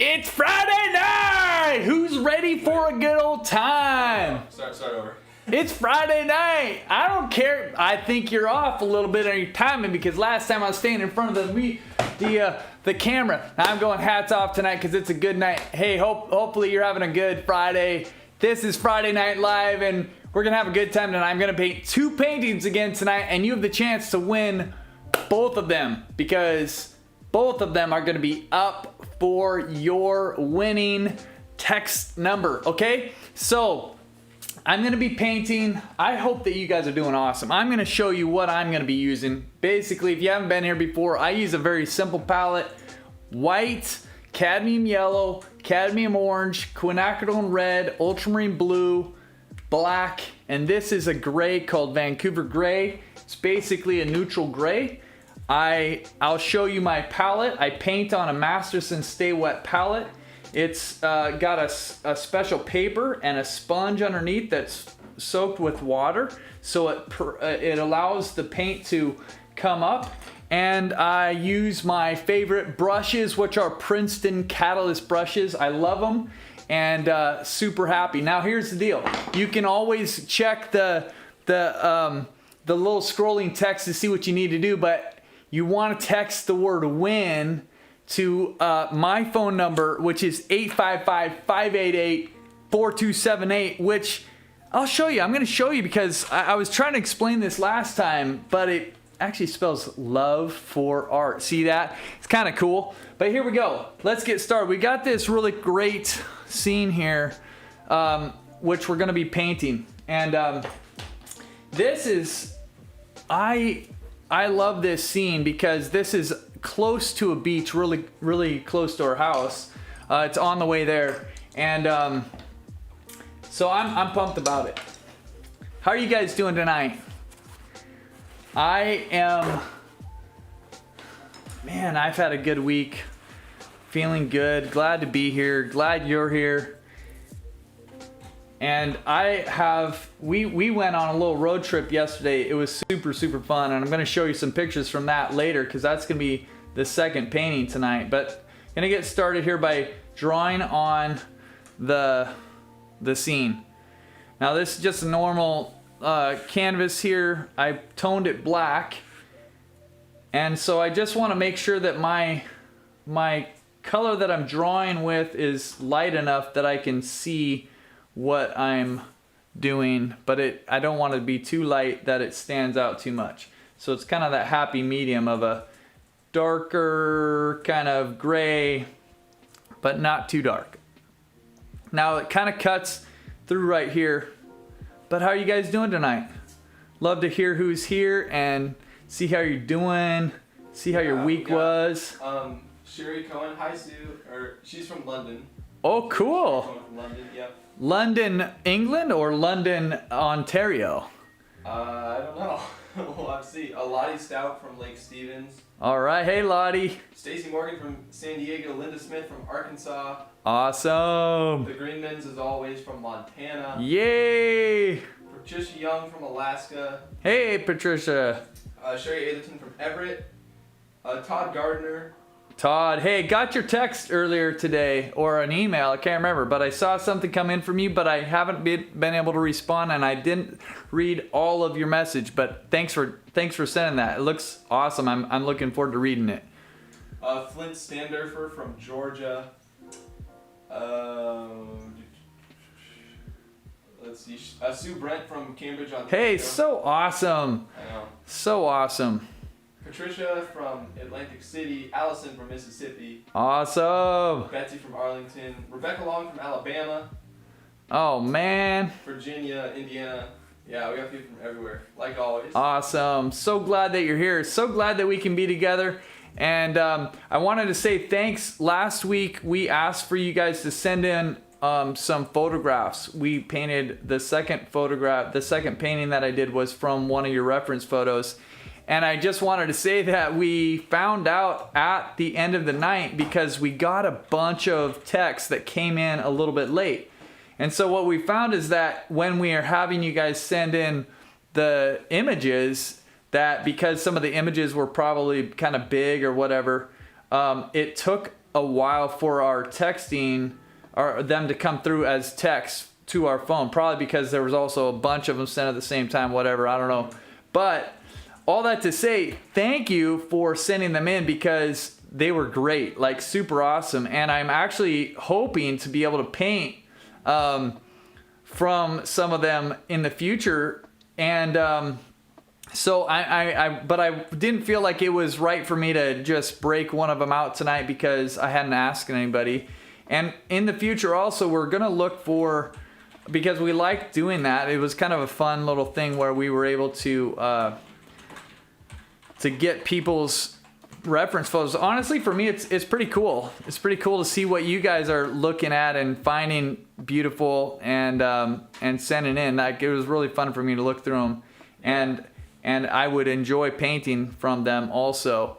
It's Friday night! Who's ready for a good old time? Start over. It's Friday night. I don't care. I think you're off a little bit on your timing because last time I was standing in front of the camera. Now I'm going hats off tonight because it's a good night. Hey, hopefully you're having a good Friday. This is Friday Night Live and we're going to have a good time tonight. I'm going to paint 2 paintings again tonight and you have the chance to win both of them because both of them are going to be up for your winning text number, okay? So I'm going to be painting. I hope that you guys are doing awesome. I'm going to show you what I'm going to be using. Basically, if you haven't been here before, I use a very simple palette. White, cadmium yellow, cadmium orange, quinacridone red, ultramarine blue, black, and this is a gray called Vancouver gray. It's basically a neutral gray. I'll show you my palette. I paint on a Masterson Stay Wet palette. It's got a special paper and a sponge underneath that's soaked with water, so it allows the paint to come up. And I use my favorite brushes, which are Princeton Catalyst brushes. I love them and super happy. Now here's the deal: you can always check the little scrolling text to see what you need to do, but you want to text the word win to my phone number, which is 855-588-4278, which I'll show you. I'm going to show you because I was trying to explain this last time, but it actually spells love for art. See that? It's kind of cool. But here we go. Let's get started. We got this really great scene here, which we're going to be painting. And this is... I love this scene because this is close to a beach, really close to our house. It's on the way there, and so I'm pumped about it. How are you guys doing tonight? I am, man, I've had a good week. Feeling good, glad to be here, glad you're here. And we went on a little road trip yesterday. It was super fun, and I'm going to show you some pictures from that later because that's going to be the second painting tonight. But I'm going to get started here by drawing on the scene. Now this is just a normal canvas here. I toned it black, and so I just want to make sure that my color that I'm drawing with is light enough that I can see what I'm doing, but I don't want it to be too light that it stands out too much. So it's kind of that happy medium of a darker kind of gray, but not too dark. Now it kind of cuts through right here. But how are you guys doing tonight? Love to hear who's here and see how you're doing, see how your week was. Sherry Cohen, hi Sue, she's from London. Oh, cool. From London, yep. London, England, or London, Ontario? I don't know. We'll have to see. Lottie Stout from Lake Stevens. All right. Hey, Lottie. Stacy Morgan from San Diego. Linda Smith from Arkansas. Awesome. The Greenmans, as always, from Montana. Yay. Patricia Young from Alaska. Hey, Patricia. Sherry Atherton from Everett. Todd Gardner. Todd, hey, got your text earlier today, or an email, I can't remember, but I saw something come in from you, but I haven't been able to respond, and I didn't read all of your message, but thanks for sending that. It looks awesome. I'm looking forward to reading it. Flint Standerfer from Georgia. Let's see, Sue Brent from Cambridge, Ontario. Hey, so awesome. I know. So awesome. Patricia from Atlantic City, Allison from Mississippi. Awesome. Betsy from Arlington, Rebecca Long from Alabama. Oh man. Virginia, Indiana. Yeah, we got people from everywhere, like always. Awesome. So glad that you're here. So glad that we can be together. And I wanted to say thanks. Last week we asked for you guys to send in some photographs. We painted the second photograph. The second painting that I did was from one of your reference photos. And I just wanted to say that we found out at the end of the night because we got a bunch of texts that came in a little bit late. And so what we found is that when we are having you guys send in the images, that because some of the images were probably kind of big or whatever, it took a while for our texting or them to come through as text to our phone, probably because there was also a bunch of them sent at the same time, whatever, I don't know. But all that to say, thank you for sending them in, because they were great, like super awesome. And I'm actually hoping to be able to paint from some of them in the future. And so but I didn't feel like it was right for me to just break one of them out tonight because I hadn't asked anybody. And in the future also, we're going to look for, because we like doing that. It was kind of a fun little thing where we were able to get people's reference photos. Honestly, for me, it's pretty cool. It's pretty cool to see what you guys are looking at and finding beautiful and sending in. Like, it was really fun for me to look through them, and I would enjoy painting from them also.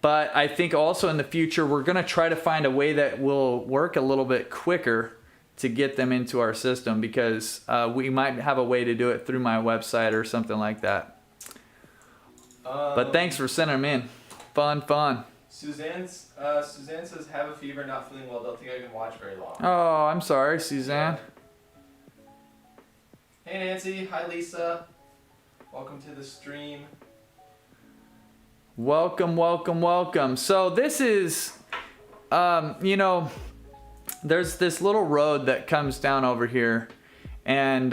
But I think also in the future, we're going to try to find a way that will work a little bit quicker to get them into our system, because we might have a way to do it through my website or something like that. But thanks for sending them in. Fun. Suzanne says, have a fever, not feeling well, don't think I can watch very long. Oh, I'm sorry, Suzanne. Hey Nancy, hi Lisa. Welcome to the stream. Welcome. So this is, there's this little road that comes down over here, and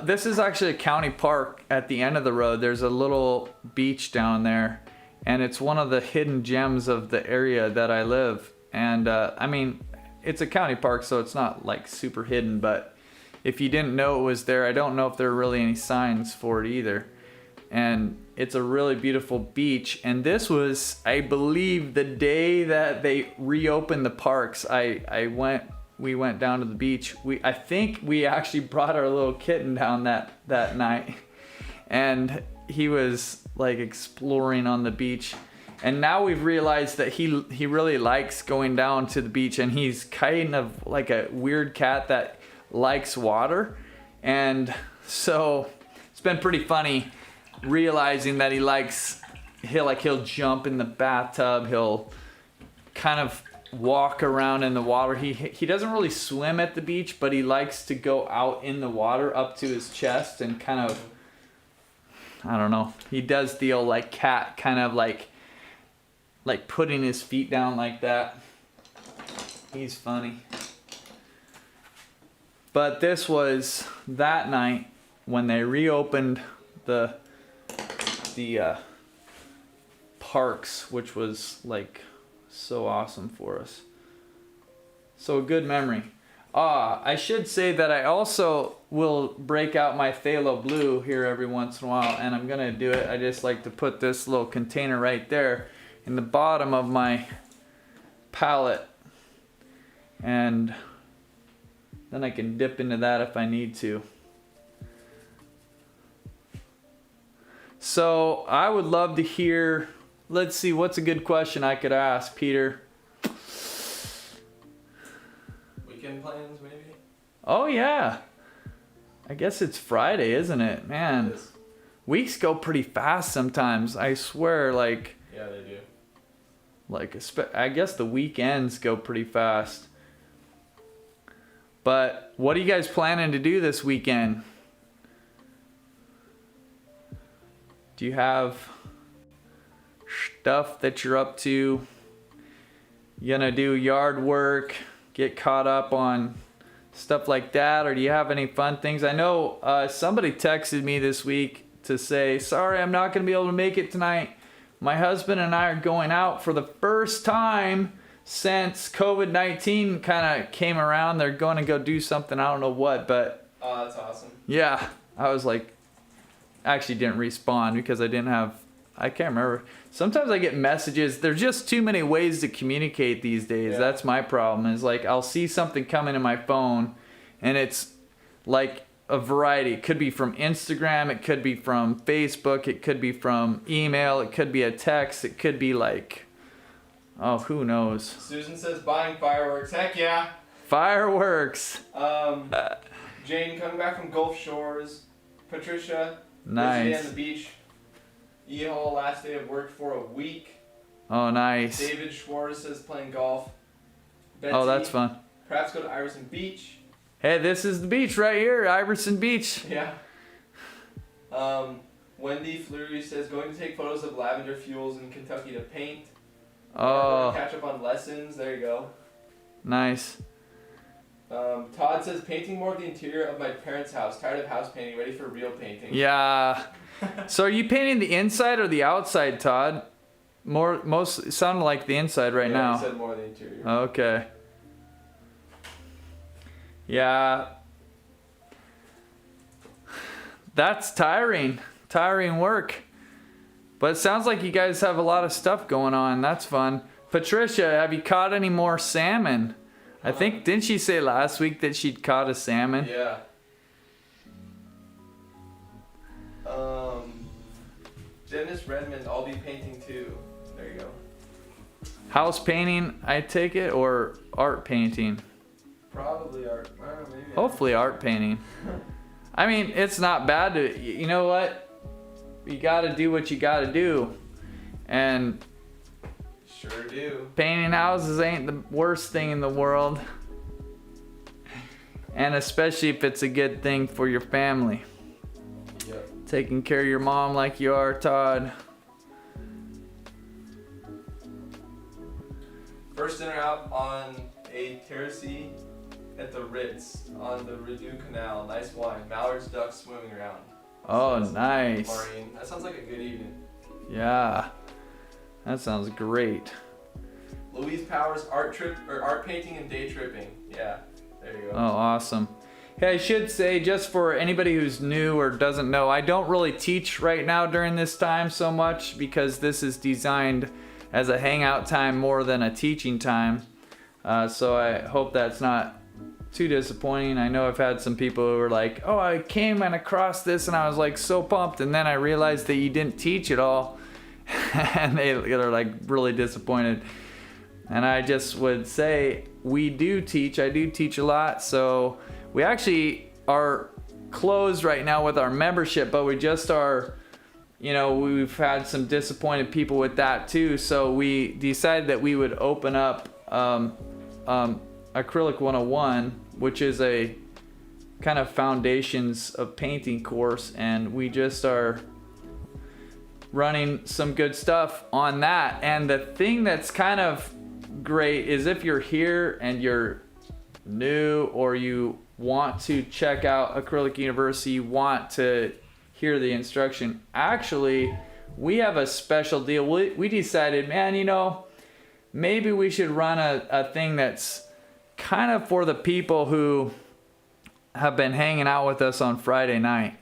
this is actually a county park. At the end of the road, there's a little beach down there, and it's one of the hidden gems of the area that I live. And I mean, it's a county park, so it's not like super hidden, but if you didn't know it was there, I don't know if there are really any signs for it either. And it's a really beautiful beach. And this was, I believe, the day that they reopened the parks. We went down to the beach. I think we actually brought our little kitten down that night, and he was like exploring on the beach. And now we've realized that he really likes going down to the beach, and he's kind of like a weird cat that likes water. And so it's been pretty funny realizing that he'll jump in the bathtub, he'll kind of walk around in the water. He doesn't really swim at the beach, but he likes to go out in the water up to his chest and kind of, I don't know, he does the old like cat kind of like putting his feet down like that. He's funny. But this was that night when they reopened the parks, which was like so awesome for us. So a good memory. I should say that I also will break out my phthalo blue here every once in a while, and I'm gonna do it. I just like to put this little container right there in the bottom of my palette, and then I can dip into that if I need to. So I would love to hear, let's see, what's a good question I could ask, Peter? Weekend plans, maybe? Oh yeah. I guess it's Friday, isn't it? Man, It is. weeks go pretty fast sometimes. I swear, like, Yeah, they do. I guess the weekends go pretty fast. But what are you guys planning to do this weekend? Do you have stuff that you're up to? You gonna do yard work, get caught up on stuff like that, or do you have any fun things? I know somebody texted me this week to say, sorry, I'm not gonna be able to make it tonight. My husband and I are going out for the first time since COVID-19 kind of came around. They're going to go do something, I don't know what, but Oh, that's awesome. yeah, I was like, actually didn't respond because I can't remember. Sometimes I get messages. There's just too many ways to communicate these days. Yeah. That's my problem, is like I'll see something coming in my phone and it's like a variety. It could be from Instagram, it could be from Facebook, it could be from email, it could be a text, it could be like, oh, who knows. Susan says buying fireworks. Heck yeah. Fireworks. Jane coming back from Gulf Shores. Patricia. Busy day Nice. on the beach. E-Hole last day of work for a week. Oh, nice. David Schwartz says playing golf. Betsy, Oh, that's fun. Perhaps go to Iverson Beach. Hey, this is the beach right here, Iverson Beach. Yeah. Wendy Fleury says going to take photos of lavender fuels in Kentucky to paint. Oh, Catch up on lessons. There you go. nice. Todd says painting more of the interior of my parents' house. Tired of house painting. Ready for real painting. Yeah. So are you painting the inside or the outside, Todd? Most sounded like the inside right now. He said more of the interior. Okay. Yeah. That's tiring work. But it sounds like you guys have a lot of stuff going on. That's fun. Patricia, have you caught any more salmon? I think, didn't she say last week that she'd caught a salmon? Yeah. Dennis Redmond, I'll be painting too. There you go. House painting, I take it, or art painting? Probably art. I don't know, maybe. Hopefully art painting. I mean, it's not bad to, you know what? You gotta do what you gotta do. And Sure do. painting houses ain't the worst thing in the world. And especially if it's a good thing for your family. Yep. Taking care of your mom like you are, Todd. First dinner out on a terrace at the Ritz on the Rideau Canal. Nice wine. Mallards, ducks swimming around. Oh, Says nice. Maureen. That sounds like a good evening. Yeah. That sounds great. Louise Powers, art painting and day tripping. Yeah, there you go. Oh, awesome. Hey, I should say, just for anybody who's new or doesn't know, I don't really teach right now during this time so much because this is designed as a hangout time more than a teaching time. So I hope that's not too disappointing. I know I've had some people who were like, oh, I came and across this and I was like so pumped, and then I realized that you didn't teach at all. And they're like really disappointed. And I just would say we do teach. I do teach a lot. So we actually are closed right now with our membership, but we just are, you know, we've had some disappointed people with that too. So we decided that we would open up Acrylic 101, which is a kind of foundations of painting course, and we just are running some good stuff on that. And the thing that's kind of great is if you're here and you're new or you want to check out Acrylic University, you want to hear the instruction, actually we have a special deal. We decided, man, you know, maybe we should run a thing that's kind of for the people who have been hanging out with us on Friday night,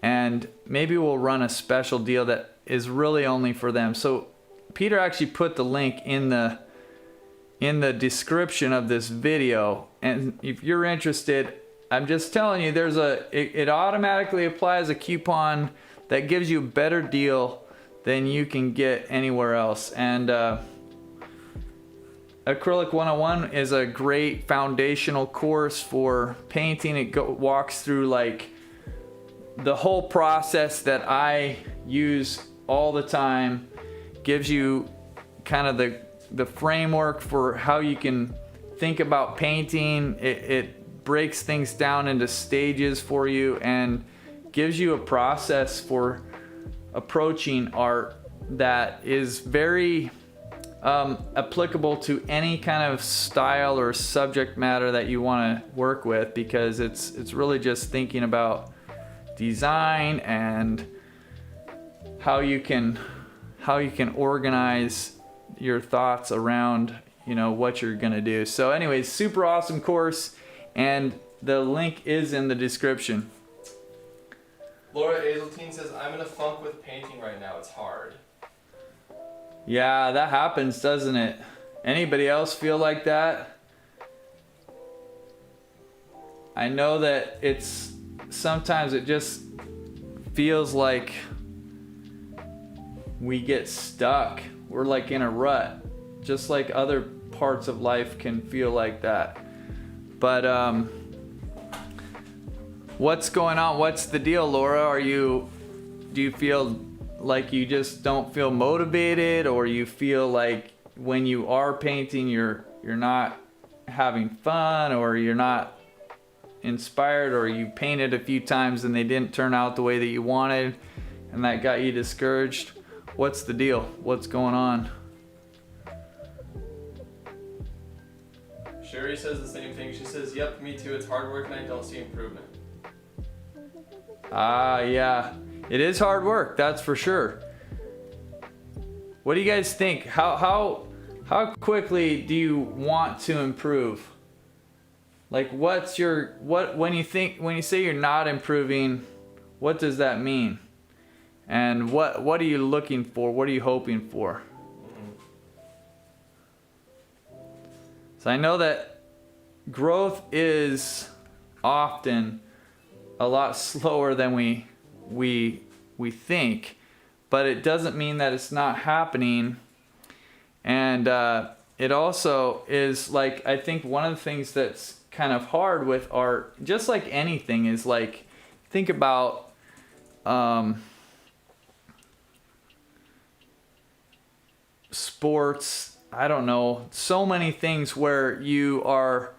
and maybe we'll run a special deal that is really only for them. So Peter actually put the link in the description of this video, and if you're interested, I'm just telling you, it automatically applies a coupon that gives you a better deal than you can get anywhere else. And Acrylic 101 is a great foundational course for painting. It walks through like the whole process that I use all the time, gives you kind of the framework for how you can think about painting. It breaks things down into stages for you and gives you a process for approaching art that is very applicable to any kind of style or subject matter that you want to work with, because it's really just thinking about design and how you can organize your thoughts around, you know, what you're gonna do. So anyways, super awesome course, and the link is in the description. Laura Azeltine says, I'm in a funk with painting right now. It's hard. Yeah, that happens, doesn't it? Anybody else feel like that? I know that sometimes it just feels like we get stuck. We're like in a rut, just like other parts of life can feel like that. But what's going on? What's the deal, Laura? Do you feel like you just don't feel motivated, or you feel like when you are painting you're not having fun, or you're not inspired, or you painted a few times and they didn't turn out the way that you wanted and that got you discouraged? What's the deal? What's going on? Sherry says the same thing. She says, yep, me too. It's hard work and I don't see improvement. Yeah. It is hard work, that's for sure. What do you guys think? How quickly do you want to improve? Like when you say you're not improving, what does that mean? And what are you looking for? What are you hoping for? So I know that growth is often a lot slower than we think, but it doesn't mean that it's not happening. And it also is like, I think one of the things that's kind of hard with art, just like anything, is like, think about sports, I don't know, so many things where you're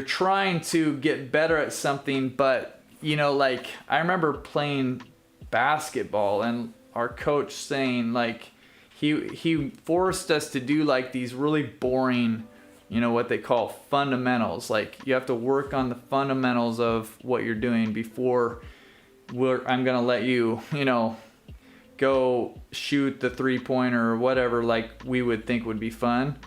trying to get better at something, but like I remember playing basketball and our coach saying, like, he forced us to do like these really boring, what they call fundamentals. Like, you have to work on the fundamentals of what you're doing before I'm gonna let you, go shoot the 3-pointer or whatever, like we would think would be fun.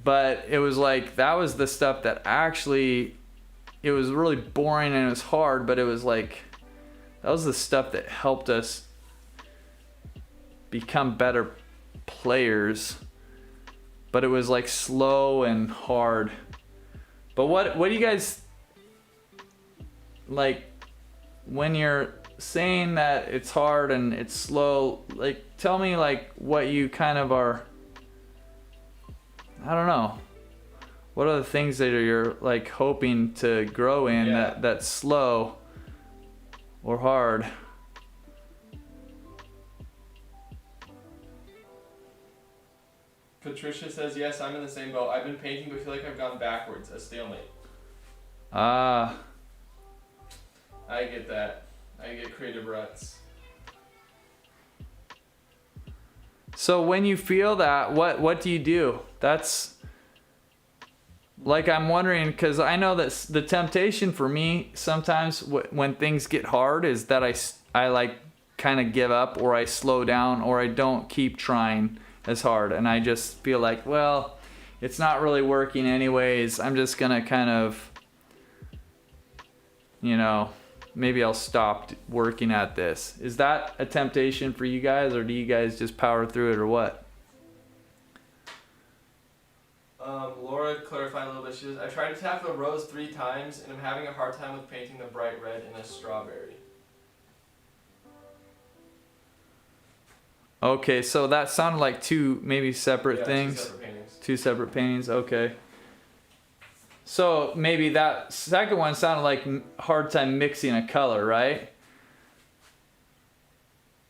But it was like, that was the stuff that actually, it was really boring and it was hard, but it was like, that was the stuff that helped us become better players. But it was like slow and hard. But what do you guys, like, when you're saying that it's hard and it's slow, like, tell me like what you kind of are, I don't know, what are the things that you're like hoping to grow in that's slow or hard? Patricia says, yes, I'm in the same boat. I've been painting but feel like I've gone backwards, a stalemate. I get that. I get creative ruts. So when you feel that, what do you do? That's like, I'm wondering, because I know that the temptation for me sometimes when things get hard is that I like kind of give up, or I slow down, or I don't keep trying as hard, and I just feel like, well, it's not really working anyways. I'm just gonna kind of, maybe I'll stop working at this. Is that a temptation for you guys, or do you guys just power through it, or what? Laura clarified a little bit. She says, I tried to tackle a rose 3 times and I'm having a hard time with painting the bright red in a strawberry. Okay, so that sounded like two maybe separate things. 2 separate paintings. 2 separate paintings, okay. So maybe that second one sounded like hard time mixing a color, right?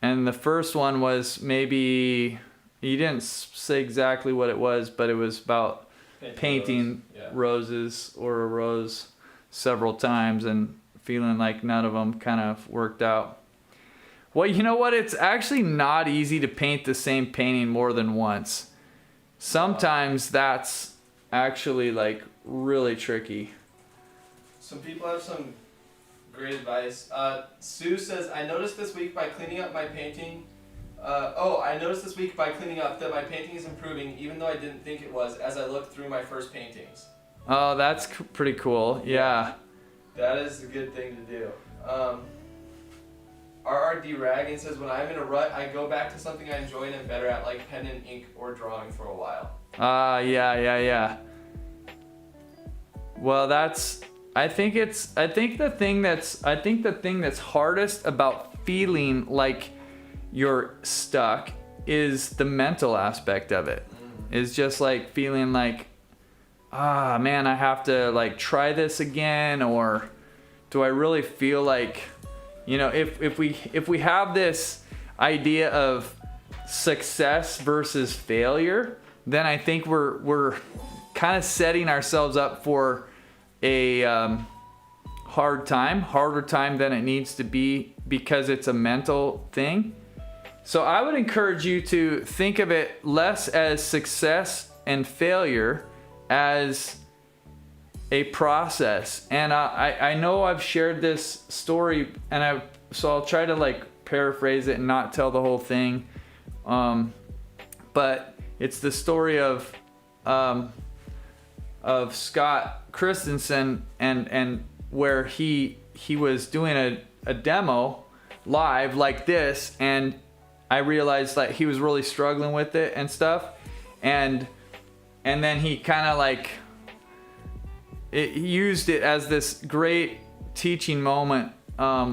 And the first one was maybe, you didn't say exactly what it was, but it was about painting roses or a rose several times and feeling like none of them kind of worked out. Well, you know what? It's actually not easy to paint the same painting more than once. Sometimes that's actually like really tricky. Some people have some great advice. Sue says, I noticed this week by cleaning up my painting. I noticed this week by cleaning up that my painting is improving, even though I didn't think it was, as I looked through my first paintings. Oh, that's pretty cool. Yeah. That is a good thing to do. RRD Ragging says, when I'm in a rut, I go back to something I enjoy and am better at, like pen and ink or drawing for a while. Yeah. Well, I think the thing that's hardest about feeling like you're stuck is the mental aspect of it. Is just like feeling like, man, I have to like try this again, or do I really feel like, You know, if we have this idea of success versus failure, then I think we're kind of setting ourselves up for a harder time than it needs to be, because it's a mental thing. So I would encourage you to think of it less as success and failure as a process. And I know I've shared this story, and so I'll try to like paraphrase it and not tell the whole thing. But it's the story of Scott Christensen and where he was doing a demo live like this, and I realized that he was really struggling with it and stuff, and then he kind of like used it as this great teaching moment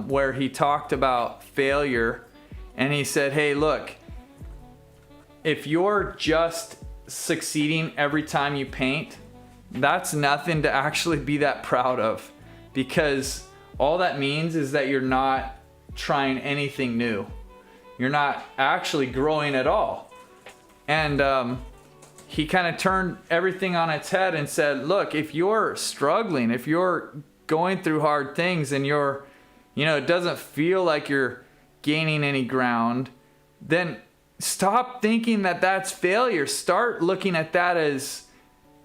where he talked about failure, and he said, hey, look, if you're just succeeding every time you paint, that's nothing to actually be that proud of, because all that means is that you're not trying anything new. You're not actually growing at all. And he kind of turned everything on its head and said, look, if you're struggling, if you're going through hard things and it doesn't feel like you're gaining any ground, then stop thinking that that's failure. Start looking at that as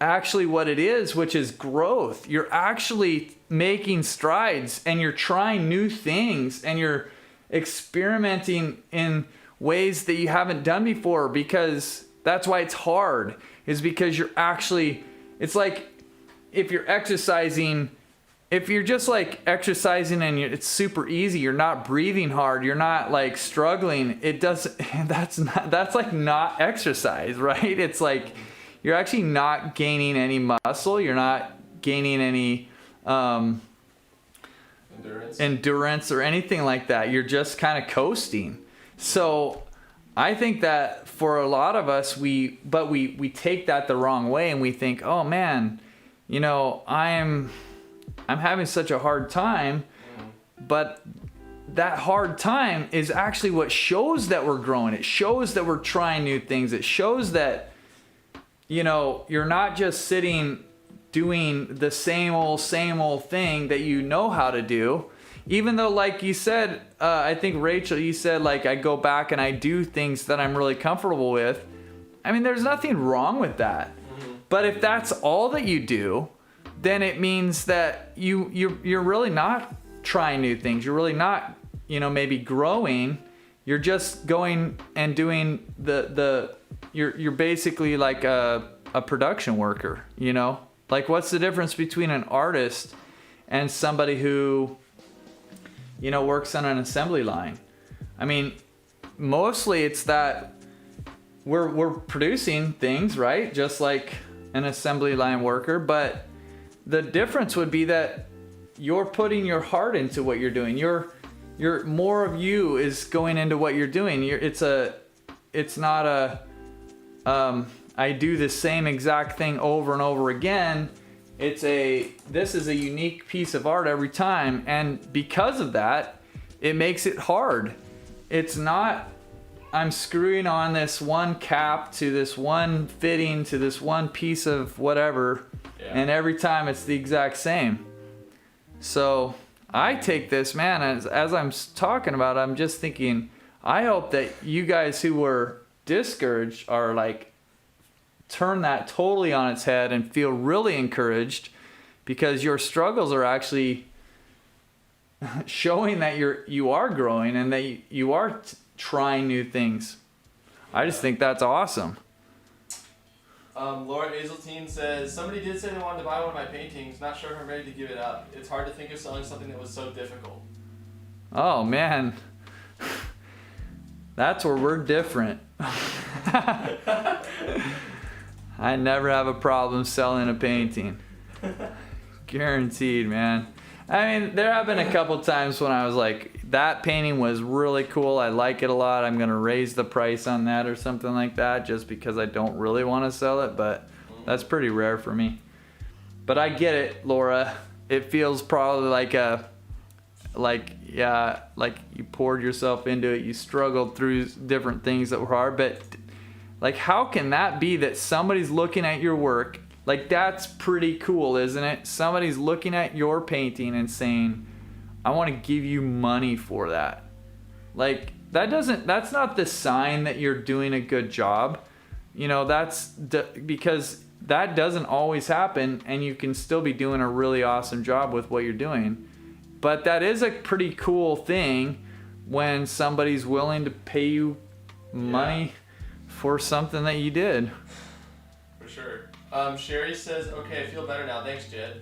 actually what it is, which is growth. You're actually making strides, and you're trying new things, and you're experimenting in ways that you haven't done before, because that's why it's hard, is because it's like if you're exercising, if you're just like exercising and it's super easy, you're not breathing hard, you're not like struggling, that's like not exercise, right? It's like you're actually not gaining any muscle, you're not gaining any endurance or anything like that. You're just kind of coasting. So I think that for a lot of us, we take that the wrong way, and we think, oh man, I'm having such a hard time. But that hard time is actually what shows that we're growing. It shows that we're trying new things. It shows that you're not just sitting doing the same old thing that you know how to do. Even though, like you said, I think Rachel, you said like I go back and I do things that I'm really comfortable with. I mean, there's nothing wrong with that. But if that's all that you do, then it means that you're really not trying new things. You're really not, maybe growing. You're just going and doing you're basically like a production worker, Like, what's the difference between an artist and somebody who, works on an assembly line? I mean, mostly it's that we're producing things, right? Just like an assembly line worker. But the difference would be that you're putting your heart into what you're doing. You're more of you is going into what you're doing. It's not a I do the same exact thing over and over again. This is a unique piece of art every time, and because of that, it makes it hard. It's not I'm screwing on this one cap to this one fitting to this one piece of whatever, and every time it's the exact same. So I take this, man, as I'm talking about, I'm just thinking, I hope that you guys who were discouraged are like, turn that totally on its head and feel really encouraged, because your struggles are actually showing that you are growing and that you are trying new things. I just think that's awesome. Laura Hazeltine says, somebody did say they wanted to buy one of my paintings. Not sure if I'm ready to give it up. It's hard to think of selling something that was so difficult. Oh man, that's where we're different. I never have a problem selling a painting. Guaranteed, man. I mean, there have been a couple times when I was like, that painting was really cool, I like it a lot, I'm gonna raise the price on that or something like that, just because I don't really want to sell it, but that's pretty rare for me. But I get it, Laura. It feels probably like like, yeah, like you poured yourself into it, you struggled through different things that were hard, but like, how can that be that somebody's looking at your work? Like, that's pretty cool, isn't it? Somebody's looking at your painting and saying, I want to give you money for that. Like, that's not the sign that you're doing a good job. You know, because that doesn't always happen, and you can still be doing a really awesome job with what you're doing. But that is a pretty cool thing when somebody's willing to pay you money for something that you did. For sure. Sherry says, okay, I feel better now. Thanks, Jed.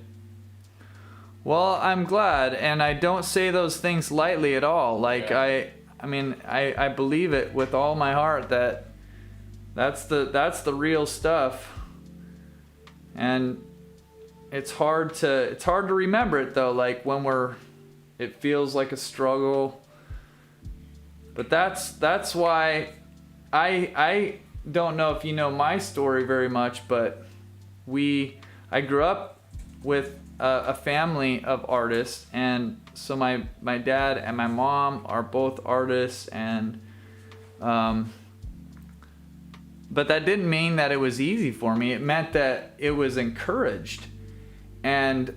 Well, I'm glad, and I don't say those things lightly at all. Like, I believe it with all my heart that that's the real stuff. And it's hard to remember it though, like when it feels like a struggle. But that's why I don't know if you know my story very much, but I grew up with a family of artists, and so my dad and my mom are both artists, and but that didn't mean that it was easy for me. It meant that it was encouraged. And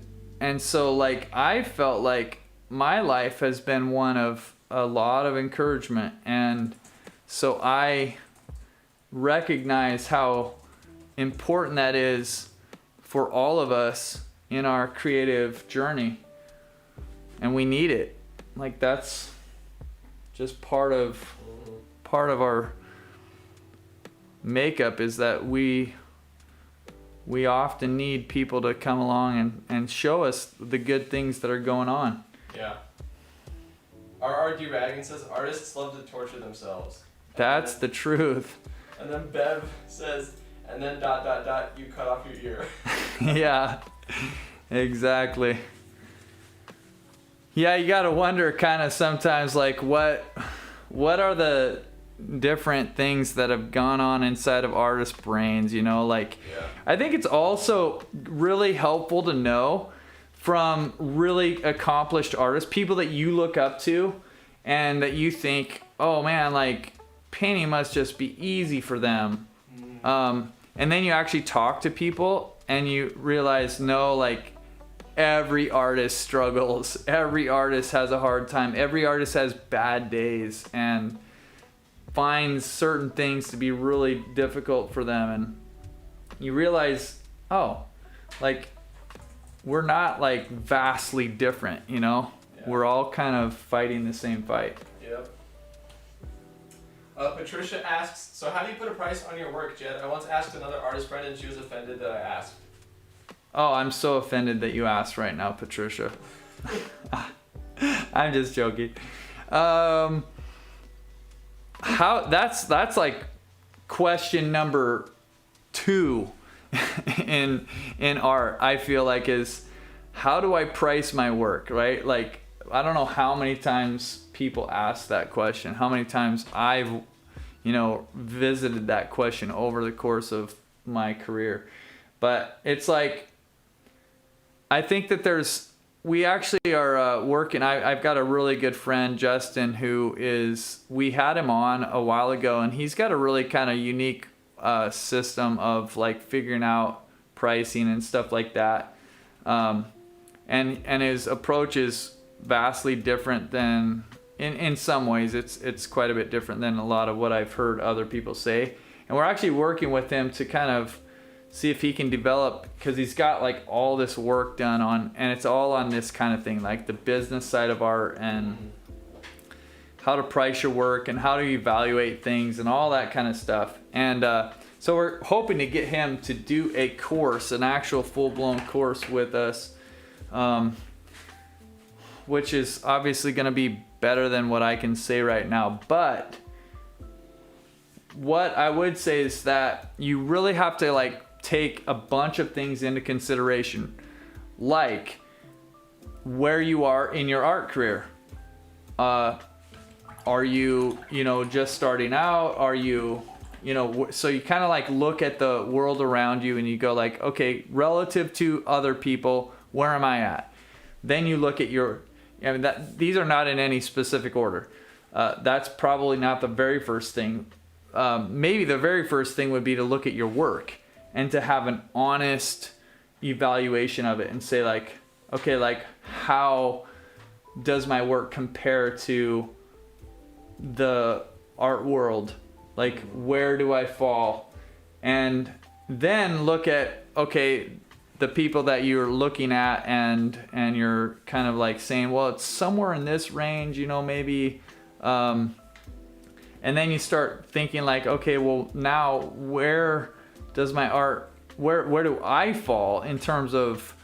so like I felt like my life has been one of a lot of encouragement. And so I recognize how important that is for all of us in our creative journey. And we need it. Like, that's just part of our makeup, is that we often need people to come along and show us the good things that are going on. Yeah. RRD Ragan says artists love to torture themselves. That's the truth. And then Bev says, and then ... you cut off your ear. Yeah, exactly. Yeah, you gotta wonder kind of sometimes, like, what are the different things that have gone on inside of artists' brains, you know? Like, I think it's also really helpful to know from really accomplished artists, people that you look up to and that you think, oh man, like, painting must just be easy for them. And then you actually talk to people and you realize, no, like, every artist struggles. Every artist has a hard time. Every artist has bad days and finds certain things to be really difficult for them. And you realize, oh, like, we're not like vastly different, you know? Yeah. We're all kind of fighting the same fight. Yep. Patricia asks, so how do you put a price on your work, Jed? I once asked another artist friend and she was offended that I asked. Oh, I'm so offended that you asked right now, Patricia. I'm just joking. That's like question number 2 in art, I feel like, is how do I price my work, right? Like, I don't know how many times people ask that question, how many times I've, visited that question over the course of my career. But it's like, I think that we actually are working. I've got a really good friend, Justin, we had him on a while ago, and he's got a really kind of unique system of like figuring out pricing and stuff like that. And his approach is vastly different than, in some ways, it's quite a bit different than a lot of what I've heard other people say. And we're actually working with him to kind of see if he can develop, because he's got like all this work done on, and it's all on this kind of thing, like the business side of art and how to price your work and how to evaluate things and all that kind of stuff. And so we're hoping to get him to do a course, an actual full-blown course with us, which is obviously going to be better than what I can say right now. But what I would say is that you really have to like take a bunch of things into consideration, like where you are in your art career. Are you, just starting out? Are you, so you kind of like look at the world around you and you go like, okay, relative to other people, where am I at? Then you look at I mean, these are not in any specific order. That's probably not the very first thing. Maybe the very first thing would be to look at your work and to have an honest evaluation of it and say like, okay, like how does my work compare to the art world? Like, where do I fall? And then look at, okay, the people that you're looking at and you're kind of like saying, well, it's somewhere in this range, you know, maybe. And then you start thinking like, okay, well, now where does my art, where do I fall in terms of,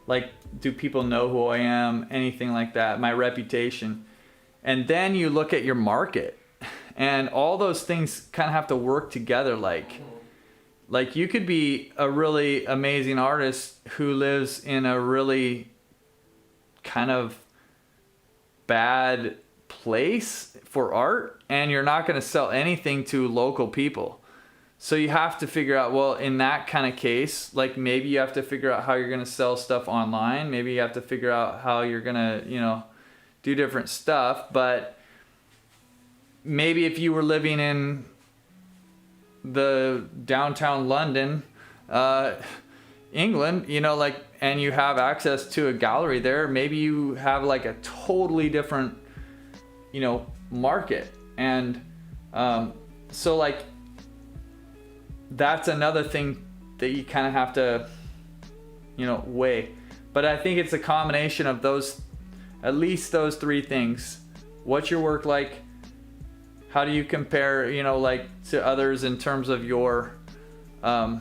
like, do people know who I am? Anything like that, my reputation. And then you look at your market, and all those things kind of have to work together. Like you could be a really amazing artist who lives in a really kind of bad place for art, and you're not going to sell anything to local people. So you have to figure out, well, in that kind of case, like maybe you have to figure out how you're going to sell stuff online. Maybe you have to figure out how you're going to, you know, do different stuff. But maybe if you were living in the downtown London, England, you know, like, and you have access to a gallery there, maybe you have like a totally different, you know, market. And so like, that's another thing that you kind of have to, you know, weigh. But I think it's a combination of those, at least those three things. What's your work like? How do you compare, you know, like to others in terms of your, how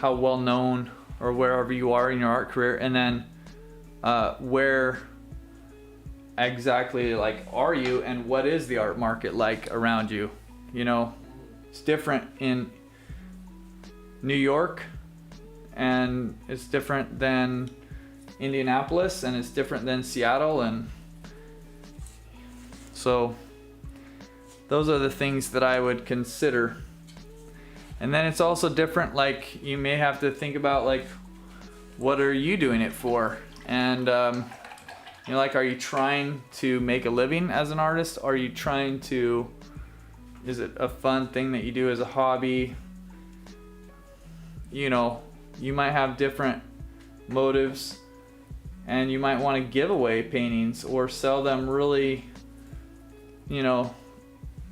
well known or wherever you are in your art career? And then where exactly like are you, and what is the art market like around you? You know, it's different in New York, and it's different than Indianapolis, and it's different than Seattle, and so those are the things that I would consider. And then it's also different, like you may have to think about like, what are you doing it for? And you know, like, are you trying to make a living as an artist? Are you trying to, is it a fun thing that you do as a hobby? You know, you might have different motives, and you might want to give away paintings or sell them really, you know,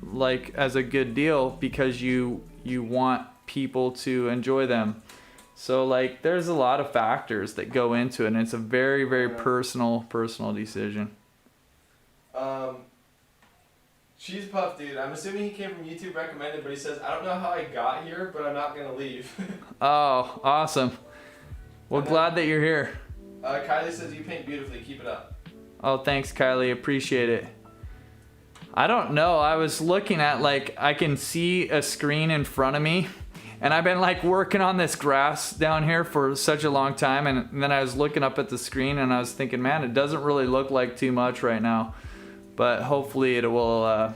like as a good deal because you want people to enjoy them. So like there's a lot of factors that go into it, and it's a very, very personal decision. Cheese Puff dude, I'm assuming he came from YouTube recommended, but he says, I don't know how I got here, but I'm not gonna leave. Oh, awesome. Well, glad that you're here. Kylie says you paint beautifully, keep it up. Oh, thanks, Kylie, appreciate it. I don't know, I was looking at, like, I can see a screen in front of me, and I've been like working on this grass down here for such a long time, and then I was looking up at the screen and I was thinking, man, it doesn't really look like too much right now, but hopefully it will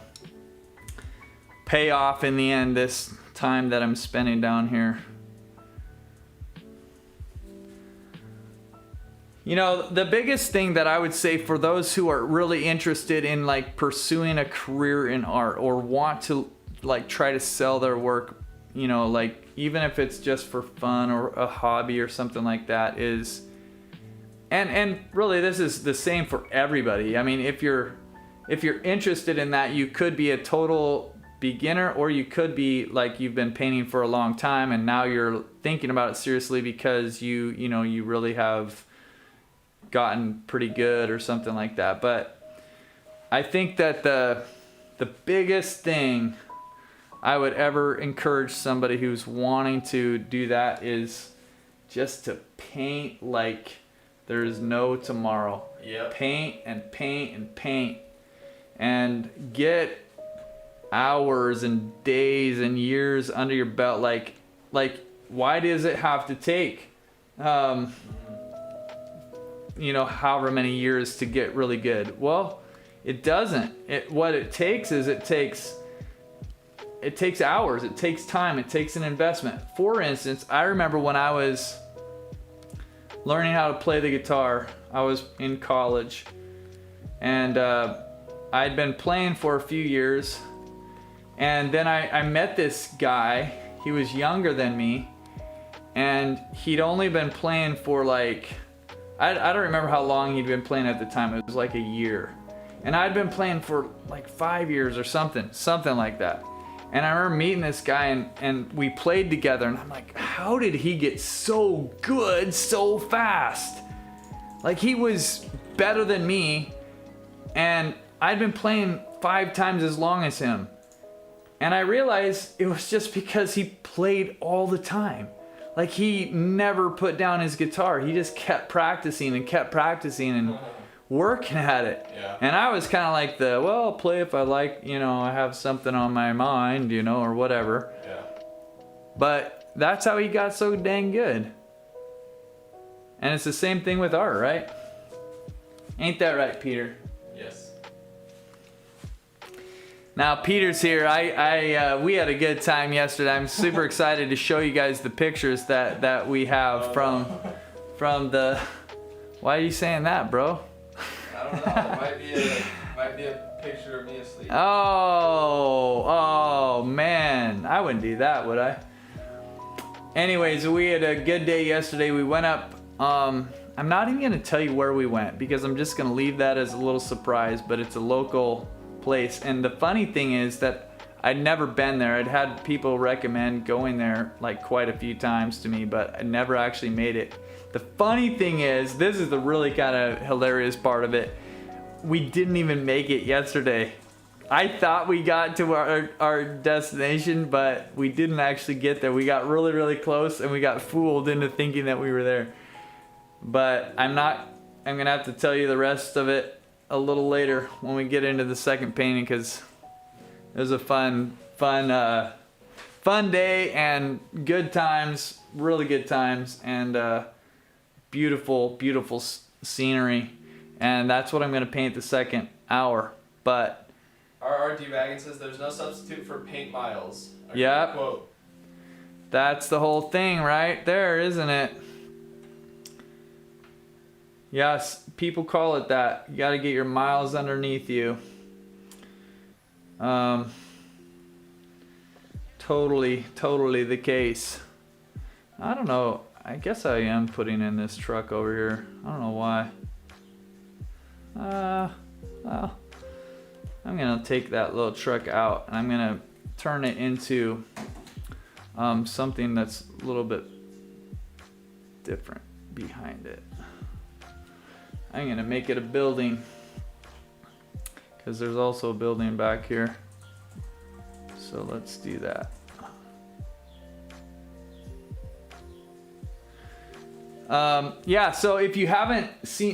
pay off in the end, this time that I'm spending down here. You know, the biggest thing that I would say for those who are really interested in like pursuing a career in art, or want to like try to sell their work, you know, like even if it's just for fun or a hobby or something like that, is, and really this is the same for everybody. I mean, if you're interested in that, you could be a total beginner, or you could be like you've been painting for a long time and now you're thinking about it seriously because you know you really have gotten pretty good or something like that. But I think that the biggest thing I would ever encourage somebody who's wanting to do that is just to paint like there's no tomorrow. Yep. Paint and paint and paint, and get hours and days and years under your belt. Like why does it have to take you know, however many years to get really good? Well, it doesn't. What it takes is it takes hours, it takes time, it takes an investment. For instance, I remember when I was learning how to play the guitar. I was in college, and I'd been playing for a few years, and then I met this guy. He was younger than me, and he'd only been playing for like, I don't remember how long he'd been playing at the time. It was like a year. And I'd been playing for like 5 years or something like that. And I remember meeting this guy, and we played together, and I'm like, how did he get so good so fast? Like, he was better than me, and I'd been playing 5 times as long as him. And I realized it was just because he played all the time. Like, he never put down his guitar. He just kept practicing and working at it. Yeah. And I was kind of like well, I'll play if I like, I have something on my mind, or whatever. Yeah. But that's how he got so dang good. And it's the same thing with art, right? Ain't that right, Peter? Yes. Now Peter's here. We had a good time yesterday. I'm super excited to show you guys the pictures that we have from the. Why are you saying that, bro? I don't know. It might be a picture of me asleep. Oh man, I wouldn't do that, would I? Anyways, we had a good day yesterday. We went up. I'm not even gonna tell you where we went because I'm just gonna leave that as a little surprise. But it's a local place, and the funny thing is that I'd never been there. I'd had people recommend going there like quite a few times to me, but I never actually made it. The funny thing is, this is the really kind of hilarious part of it. We didn't even make it yesterday. I thought we got to our destination, but we didn't actually get there. We got really, really close, and we got fooled into thinking that we were there. But I'm gonna have to tell you the rest of it a little later when we get into the second painting, because it was a fun day and good times, really good times, and beautiful scenery. And that's what I'm going to paint the second hour. But Our RD Wagon says there's no substitute for paint miles. Yep. Quote. That's the whole thing right there, isn't it? Yes, people call it that. You got to get your miles underneath you. Totally the case. I don't know. I guess I am putting in this truck over here. I don't know why. Well, I'm gonna take that little truck out, and I'm gonna turn it into something that's a little bit different behind it. I'm gonna make it a building, because there's also a building back here. So let's do that. Yeah, so if you haven't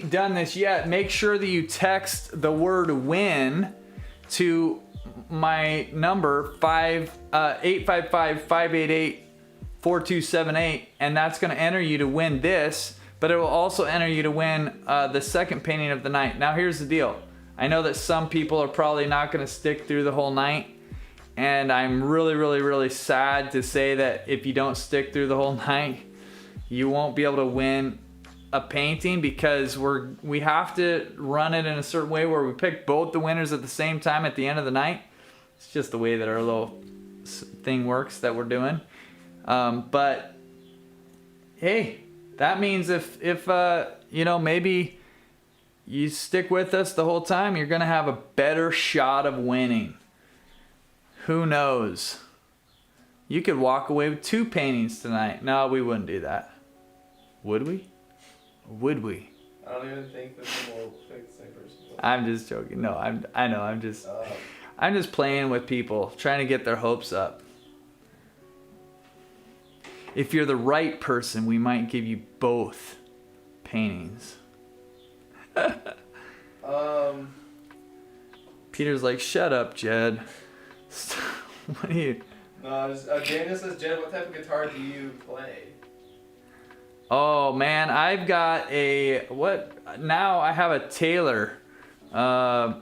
done this yet, make sure that you text the word win to my number 855-588-4278, and that's going to enter you to win this, but it will also enter you to win the second painting of the night. Now here's the deal. I know that some people are probably not going to stick through the whole night, and I'm really sad to say that if you don't stick through the whole night, you won't be able to win a painting, because we have to run it in a certain way where we pick both the winners at the same time at the end of the night. It's just the way that our little thing works that we're doing. But hey, that means if maybe you stick with us the whole time, you're gonna have a better shot of winning. Who knows? You could walk away with 2 paintings tonight. No, we wouldn't do that. Would we? Would we? I don't even think that we'll pick the same person. I'm just joking. No, I know. I'm just playing with people, trying to get their hopes up. If you're the right person, we might give you both paintings. Peter's like, shut up, Jed. What are you? No, Daniel says, Jed, what type of guitar do you play? Oh man, I've got now I have a Taylor. I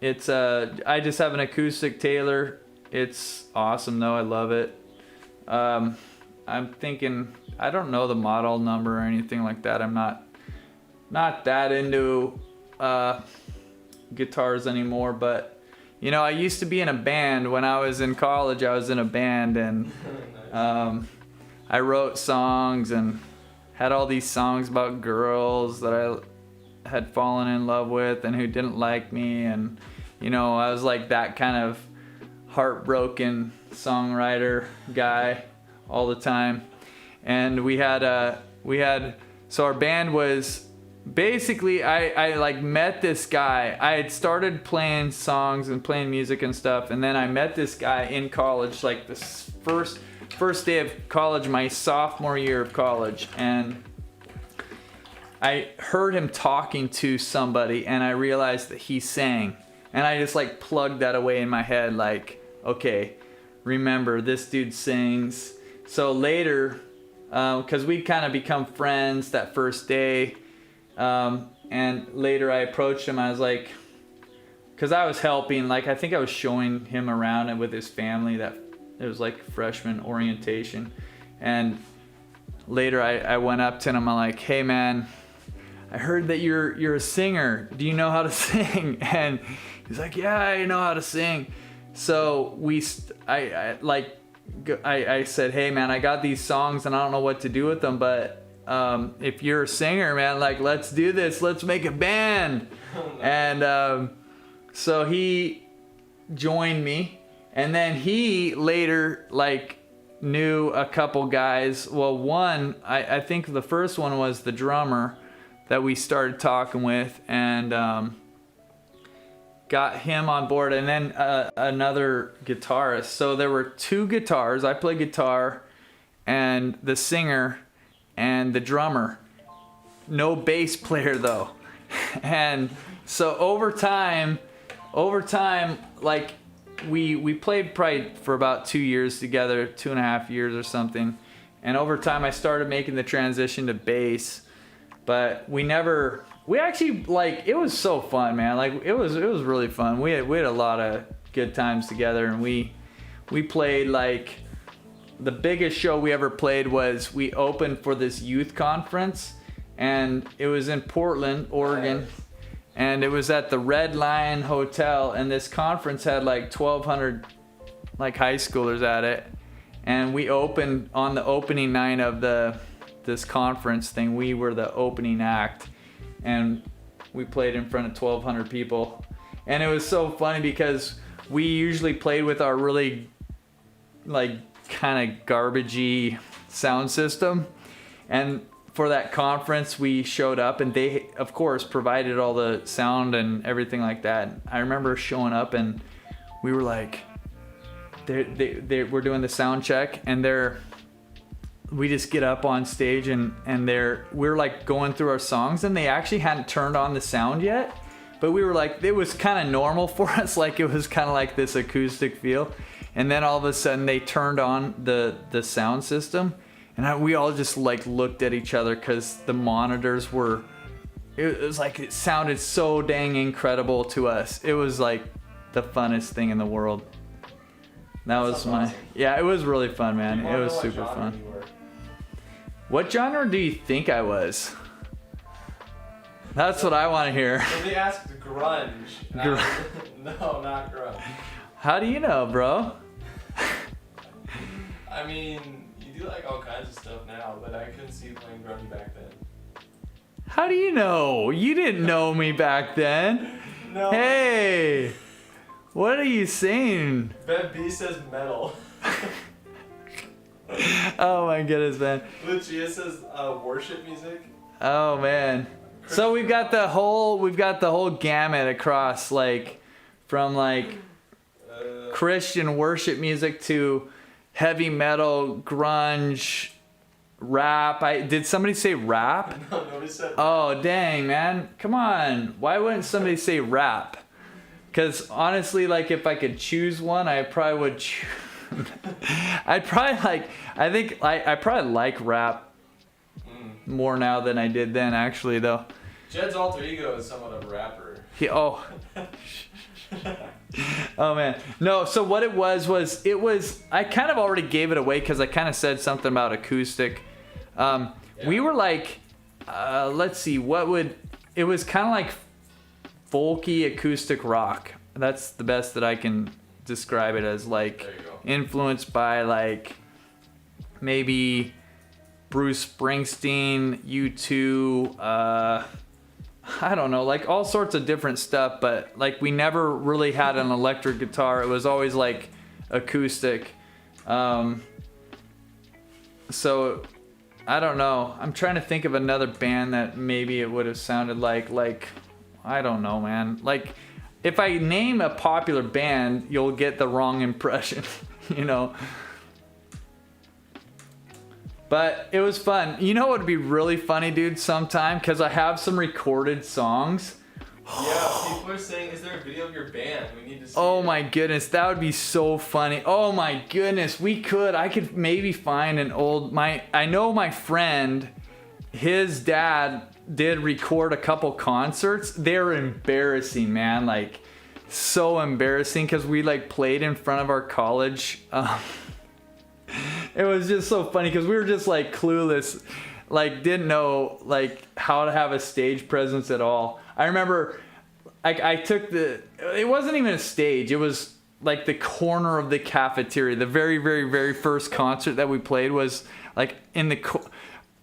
just have an acoustic Taylor. It's awesome though, I love it. I'm thinking I don't know the model number or anything like that. I'm not that into guitars anymore, but you know, I used to be in a band. When I was in college, I was in a band, and I wrote songs and had all these songs about girls that I had fallen in love with and who didn't like me, and you know, I was like that kind of heartbroken songwriter guy all the time. And so our band was basically, I like met this guy. I had started playing songs and playing music and stuff, and then I met this guy in college, like this first day of college, my sophomore year of college, and I heard him talking to somebody, and I realized that he sang, and I just like plugged that away in my head, like, okay, remember, this dude sings. So later, because we'd kind of become friends that first day, and later I approached him. I was like, because I was helping, like I think I was showing him around and with his family, that it was like freshman orientation. And later I went up to him. I'm like, hey man, I heard that you're a singer. Do you know how to sing? And he's like, yeah, I know how to sing. So I said, hey man, I got these songs and I don't know what to do with them, but if you're a singer, man, like, let's do this. Let's make a band. And so he joined me, and then he later like knew a couple guys. Well, one, I think the first one was the drummer that we started talking with, and got him on board, and then another guitarist. So there were two guitars. I play guitar, and the singer and the drummer. No bass player though. And so over time, like we played probably for about 2 years together, 2.5 years or something. And over time I started making the transition to bass, but we actually, like, it was so fun, man. Like it was really fun. We had a lot of good times together, and we played, like, the biggest show we ever played was we opened for this youth conference, and it was in Portland, Oregon. Nice. And it was at the Red Lion Hotel, and this conference had like 1,200 like high schoolers at it. And we opened on the opening night of this conference thing. We were the opening act, and we played in front of 1,200 people. And it was so funny because we usually played with our really like kind of garbagey sound system, and for that conference we showed up, and they of course provided all the sound and everything like that. I remember showing up, and we were like, they were doing the sound check, and we just get up on stage, and we're like going through our songs, and they actually hadn't turned on the sound yet, but we were like, it was kind of normal for us, like it was kind of like this acoustic feel. And then all of a sudden they turned on the sound system, and we all just like looked at each other, because the monitors were, it was like, it sounded so dang incredible to us. It was like the funnest thing in the world. That was awesome. Yeah, it was really fun, man. It was super fun. What genre do you think I was? That's what I want to hear. Somebody asked grunge. No, not grunge. How do you know, bro? I mean, you do like all kinds of stuff now, but I couldn't see you playing grunge back then. How do you know? You didn't know me back then. No. Hey, what are you saying? Ben B says metal. Oh my goodness, man. Lucia says worship music. Oh man. So we've got the whole gamut across, like, from like Christian worship music to heavy metal, grunge, rap. Did somebody say rap? No, nobody said rap. Oh dang, man, come on. Why wouldn't somebody say rap? Because honestly, like, if I could choose one, I probably would I probably like rap more now than I did then, actually, though. Jed's alter ego is somewhat of a rapper. Oh man, no. So what it was I kind of already gave it away, because I kind of said something about acoustic We were like, let's see, it was kind of like folky acoustic rock. That's the best that I can describe it as, like influenced by like maybe Bruce Springsteen, U2, I don't know, like all sorts of different stuff, but like we never really had an electric guitar. It was always like acoustic. So I don't know. I'm trying to think of another band that maybe it would have sounded like I don't know, man. Like if I name a popular band, you'll get the wrong impression, you know. But it was fun. You know what would be really funny, dude, sometime? Because I have some recorded songs. Yeah, people are saying, is there a video of your band? We need to see Oh it. my goodness, that would be so funny. Oh my goodness, I could maybe find an old, I know my friend, his dad did record a couple concerts. They were embarrassing, man. Like, so embarrassing because we like played in front of our college. It was just so funny because we were just like clueless, like didn't know like how to have a stage presence at all. I remember I took it wasn't even a stage, it was like the corner of the cafeteria. The very, very, very first concert that we played was like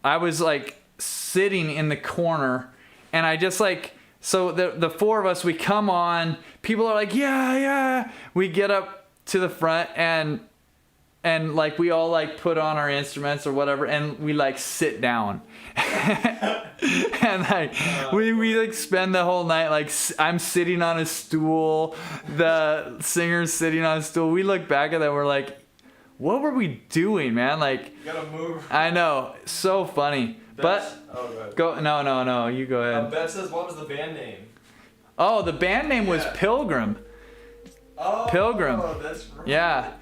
I was like sitting in the corner, and I just like, so the four of us, we come on, people are like, yeah. We get up to the front and like we all like put on our instruments or whatever, and we like sit down. And like we like spend the whole night like I'm sitting on a stool, the singer's sitting on a stool. We look back at that, we're like, what were we doing, man? Like, You gotta move. I know, so funny. Beth, But no, you go ahead. Beth says, what was the band name? Oh, the band name was Pilgrim. Oh, Pilgrim. That's right. Yeah.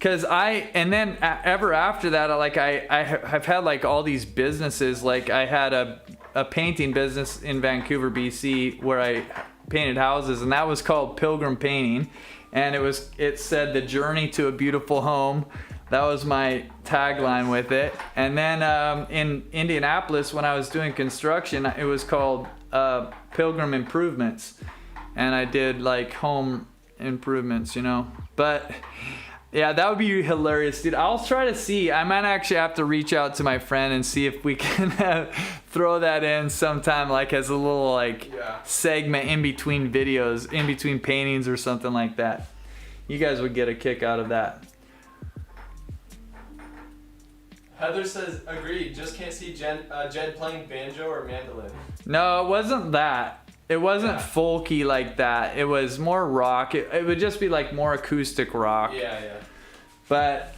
Cause then ever after that, I have had like all these businesses. Like I had a painting business in Vancouver, BC, where I painted houses, and that was called Pilgrim Painting, and it said the journey to a beautiful home. That was my tagline with it. And then in Indianapolis, when I was doing construction, it was called Pilgrim Improvements, and I did like home improvements, you know. But yeah, that would be hilarious, dude. I'll try to see. I might actually have to reach out to my friend and see if we can throw that in sometime, like as a little like segment in between videos, in between paintings or something like that. You guys would get a kick out of that. Heather says, agreed, just can't see Jed playing banjo or mandolin. No, it wasn't that. It wasn't folky like that. It was more rock. It would just be like more acoustic rock. Yeah. But,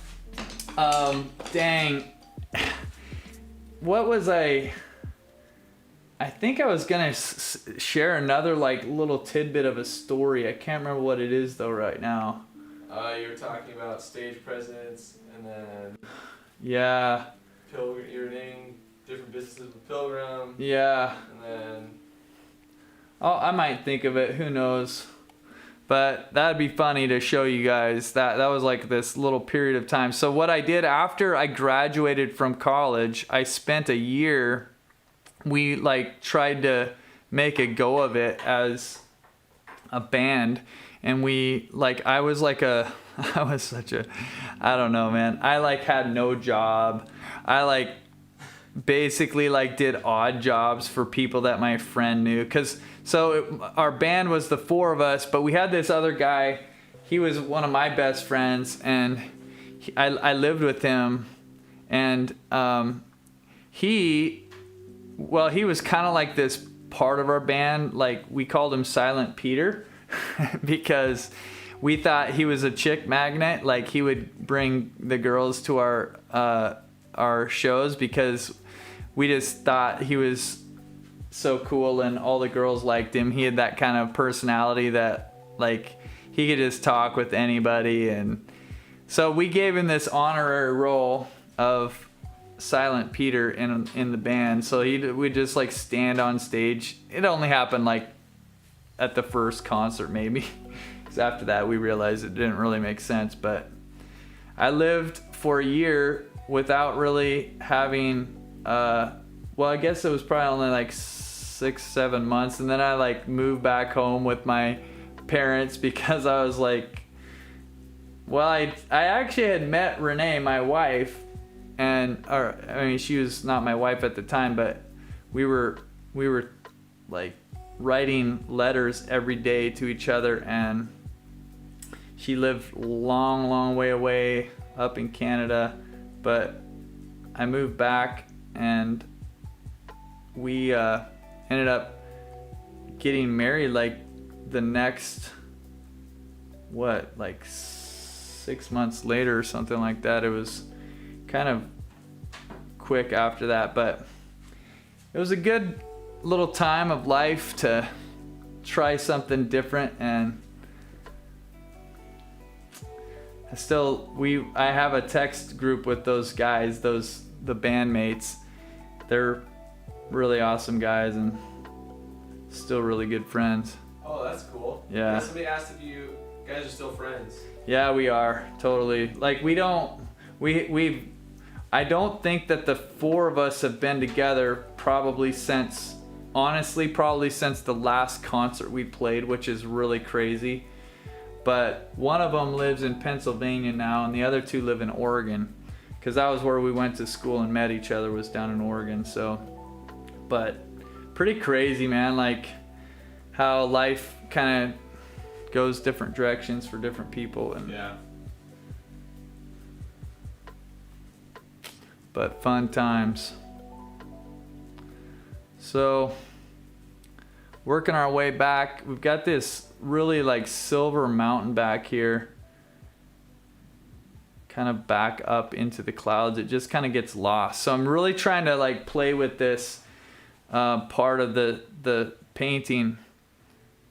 dang. What was I think I was gonna share another like little tidbit of a story. I can't remember what it is though right now. You were talking about stage presence, and then Yeah. you're naming different businesses with Pilgrim. Yeah. And then I might think of it. Who knows? But that'd be funny to show you guys. That was like this little period of time. So what I did after I graduated from college, I spent a year. We like tried to make a go of it as a band, and we like I was such a, I don't know, man. I like had no job. I like basically like did odd jobs for people that my friend knew. Our band was the four of us, but we had this other guy. He was one of my best friends, and I lived with him, and he was kind of like this part of our band. Like we called him Silent Peter because we thought he was a chick magnet. Like he would bring the girls to our shows because we just thought he was so cool and all the girls liked him. He had that kind of personality that like he could just talk with anybody, and so we gave him this honorary role of Silent Peter in the band. So we'd just like stand on stage. It only happened like at the first concert maybe, because after that we realized it didn't really make sense. But I lived for a year without really having well, I guess it was probably only like 6-7 months, and then I like moved back home with my parents because I was like, well, I actually had met Renee, my wife, she was not my wife at the time, but we were like writing letters every day to each other, and she lived long way away up in Canada, but I moved back, and we ended up getting married like the next, like 6 months later or something like that. It was kind of quick after that, but it was a good little time of life to try something different. And I have a text group with those guys, the bandmates. They're really awesome guys and still really good friends. Oh, that's cool. Yeah. Somebody asked if you guys are still friends. Yeah, we are, totally. Like, I don't think that the four of us have been together probably since the last concert we played, which is really crazy. But one of them lives in Pennsylvania now, and the other two live in Oregon, because that was where we went to school and met each other, was down in Oregon. So, but pretty crazy, man, like how life kind of goes different directions for different people. And yeah. But fun times. So, working our way back, we've got this really like silver mountain back here, kind of back up into the clouds. It just kind of gets lost. So I'm really trying to like play with this part of the painting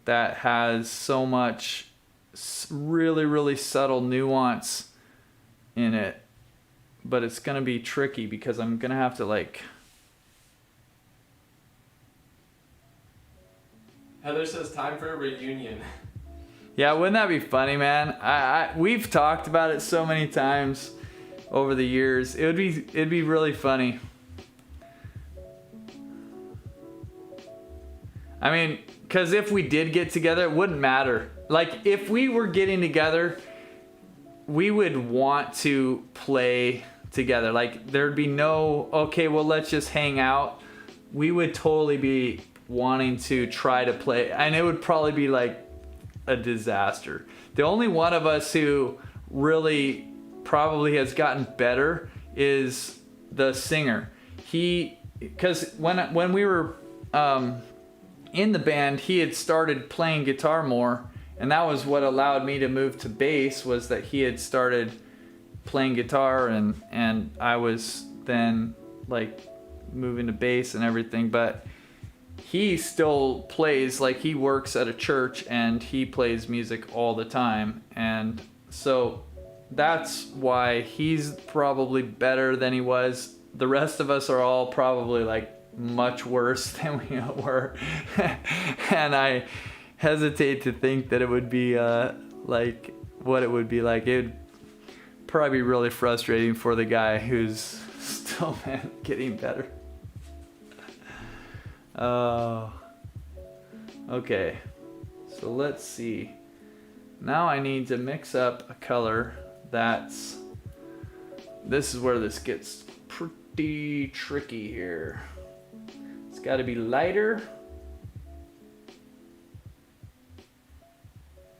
that has so much really subtle nuance in it. But it's gonna be tricky because I'm gonna have to like. Heather says time for a reunion. Yeah, wouldn't that be funny, man? We've talked about it so many times over the years. It'd be really funny. I mean, because if we did get together, it wouldn't matter. Like, if we were getting together, we would want to play together. Like, there'd be no, okay, well, let's just hang out. We would totally be wanting to try to play, and it would probably be like a disaster. The only one of us who really probably has gotten better is the singer. Because when we were in the band, he had started playing guitar more, and that was what allowed me to move to bass, was that he had started playing guitar, and I was then like moving to bass and everything. But he still plays, like he works at a church and he plays music all the time, and so that's why he's probably better than he was. The rest of us are all probably like much worse than we were. And I hesitate to think that it would be like what it would be like. It would probably be really frustrating for the guy who's still getting better. Okay, so let's see. Now I need to mix up a color this is where this gets pretty tricky here. It's got to be lighter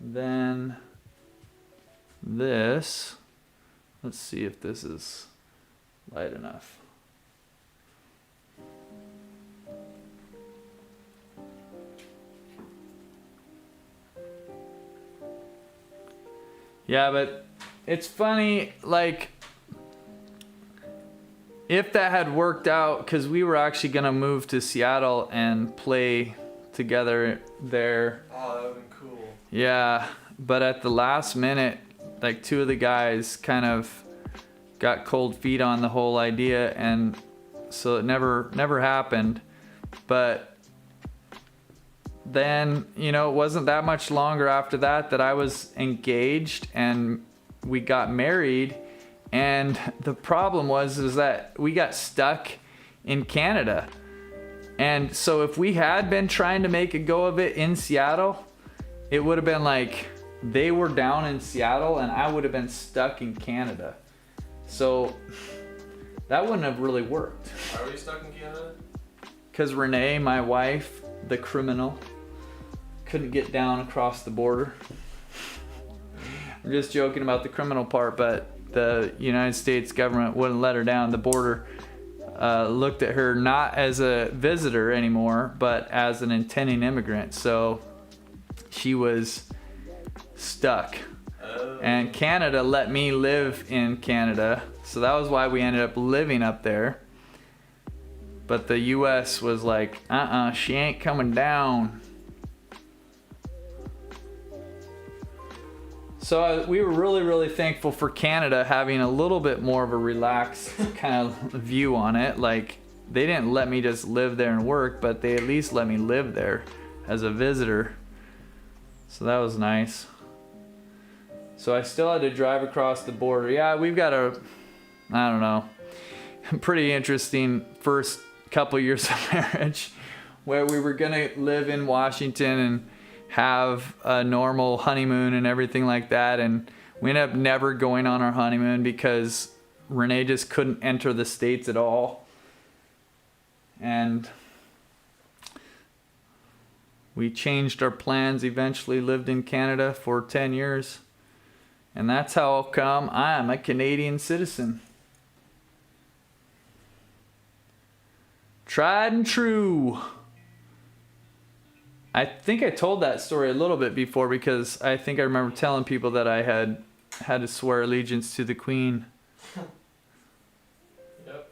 than this. Let's see if this is light enough. Yeah, but it's funny, like, if that had worked out, because we were actually going to move to Seattle and play together there. Oh, that would have been cool. Yeah, but at the last minute, like, two of the guys kind of got cold feet on the whole idea, and so it never happened. But then, it wasn't that much longer after that I was engaged and we got married. And the problem was that we got stuck in Canada. And so if we had been trying to make a go of it in Seattle, it would have been like they were down in Seattle and I would have been stuck in Canada. So that wouldn't have really worked. Why were you stuck in Canada? Because Renee, my wife, the criminal, couldn't get down across the border. I'm just joking about the criminal part, but the United States government wouldn't let her down the border. Looked at her not as a visitor anymore, but as an intending immigrant. So she was stuck. And Canada let me live in Canada. So that was why we ended up living up there. But the US was like, she ain't coming down. So we were really, really thankful for Canada having a little bit more of a relaxed kind of view on it. Like, they didn't let me just live there and work, but they at least let me live there as a visitor. So that was nice. So I still had to drive across the border. Yeah, we've got pretty interesting first couple years of marriage where we were gonna live in Washington and have a normal honeymoon and everything like that, and we ended up never going on our honeymoon because Renee just couldn't enter the States at all. And we changed our plans, eventually lived in Canada for 10 years, and that's how come I am a Canadian citizen. Tried and true. I think I told that story a little bit before because I think I remember telling people that I had to swear allegiance to the Queen. Yep.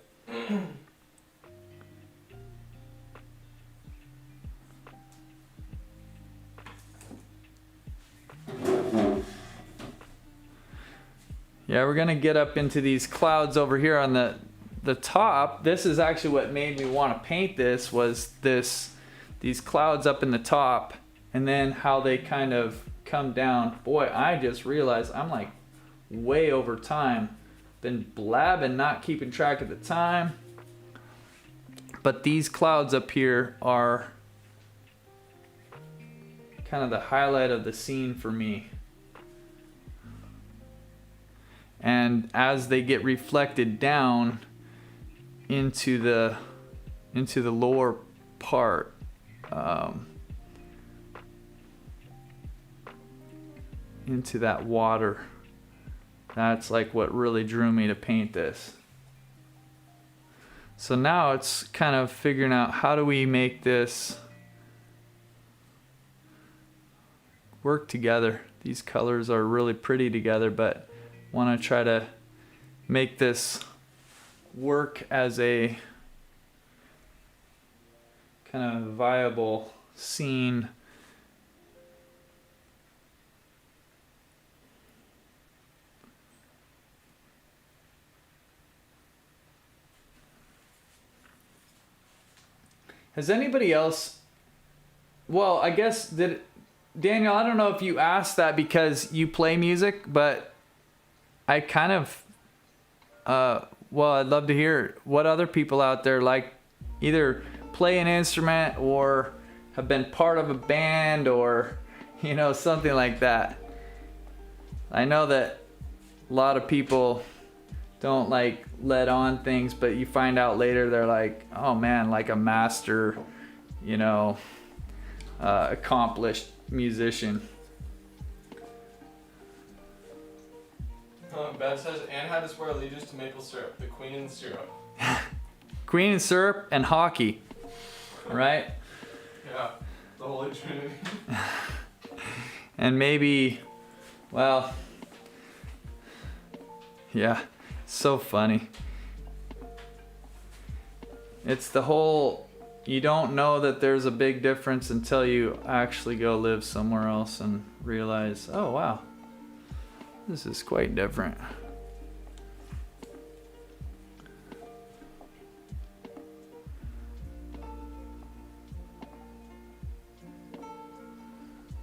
Yeah, we're gonna get up into these clouds over here on the top. This is actually what made me want to paint this, was these clouds up in the top, and then how they kind of come down. Boy, I just realized I'm like way over time. Been blabbing, not keeping track of the time. But these clouds up here are kind of the highlight of the scene for me. And as they get reflected down into the lower part, into that water, that's like what really drew me to paint this. So now it's kind of figuring out, how do we make this work together? These colors are really pretty together, but want to try to make this work as a kind of viable scene. Has anybody else, well, I guess, Daniel, I don't know if you asked that because you play music, but I kind of, well, I'd love to hear what other people out there like either play an instrument or have been part of a band or, something like that. I know that a lot of people don't like let on things, but you find out later they're like, oh man, like a master, accomplished musician. Ben says, Anne had to swear allegiance to maple syrup, the queen and syrup. Queen and syrup and hockey, right? Yeah, the Holy Trinity. And maybe, well, yeah, so funny. It's the whole, you don't know that there's a big difference until you actually go live somewhere else and realize, oh wow, this is quite different.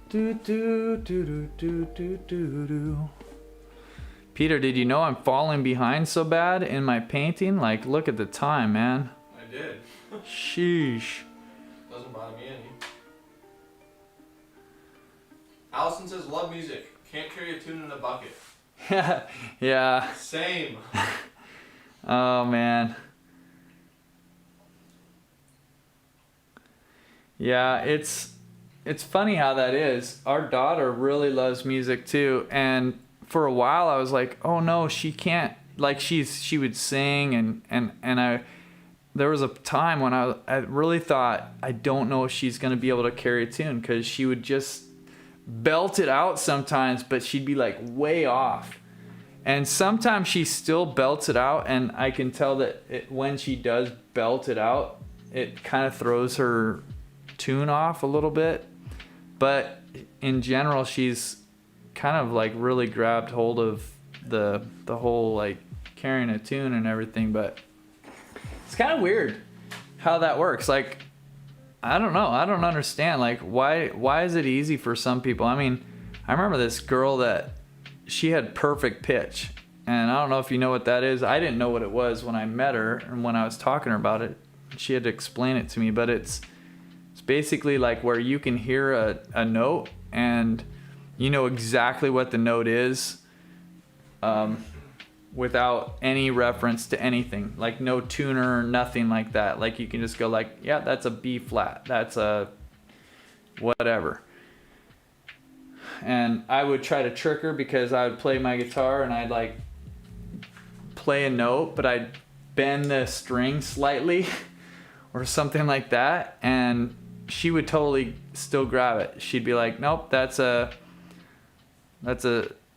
Do do do do do do do do. Peter, did you know I'm falling behind so bad in my painting? Like, look at the time, man. I I did. Sheesh. Doesn't bother me any. Allison says, love music. Can't carry a tune in a bucket. Yeah. Same. Oh, man. Yeah, it's funny how that is. Our daughter really loves music too, and for a while I was like, oh no, she can't. Like she would sing and I there was a time when I really thought, I don't know if she's gonna be able to carry a tune, because she would just belt it out sometimes, but she'd be like way off. And sometimes she still belts it out, and I can tell that when she does belt it out, it kind of throws her tune off a little bit. But in general, she's kind of like really grabbed hold of the whole like carrying a tune and everything. But it's kind of weird how that works. Like, I don't know. I don't understand. Like, why is it easy for some people? I mean, I remember this girl that she had perfect pitch, and I don't know if you know what that is. I didn't know what it was when I met her, and when I was talking to her about it, she had to explain it to me. But it's basically like where you can hear a note and you know exactly what the note is, without any reference to anything, like no tuner or nothing like that. Like you can just go like, yeah, that's a B flat, that's a whatever. And I would try to trick her, because I would play my guitar and I'd like play a note, but I'd bend the string slightly or something like that, and she would totally still grab it. She'd be like, nope, that's a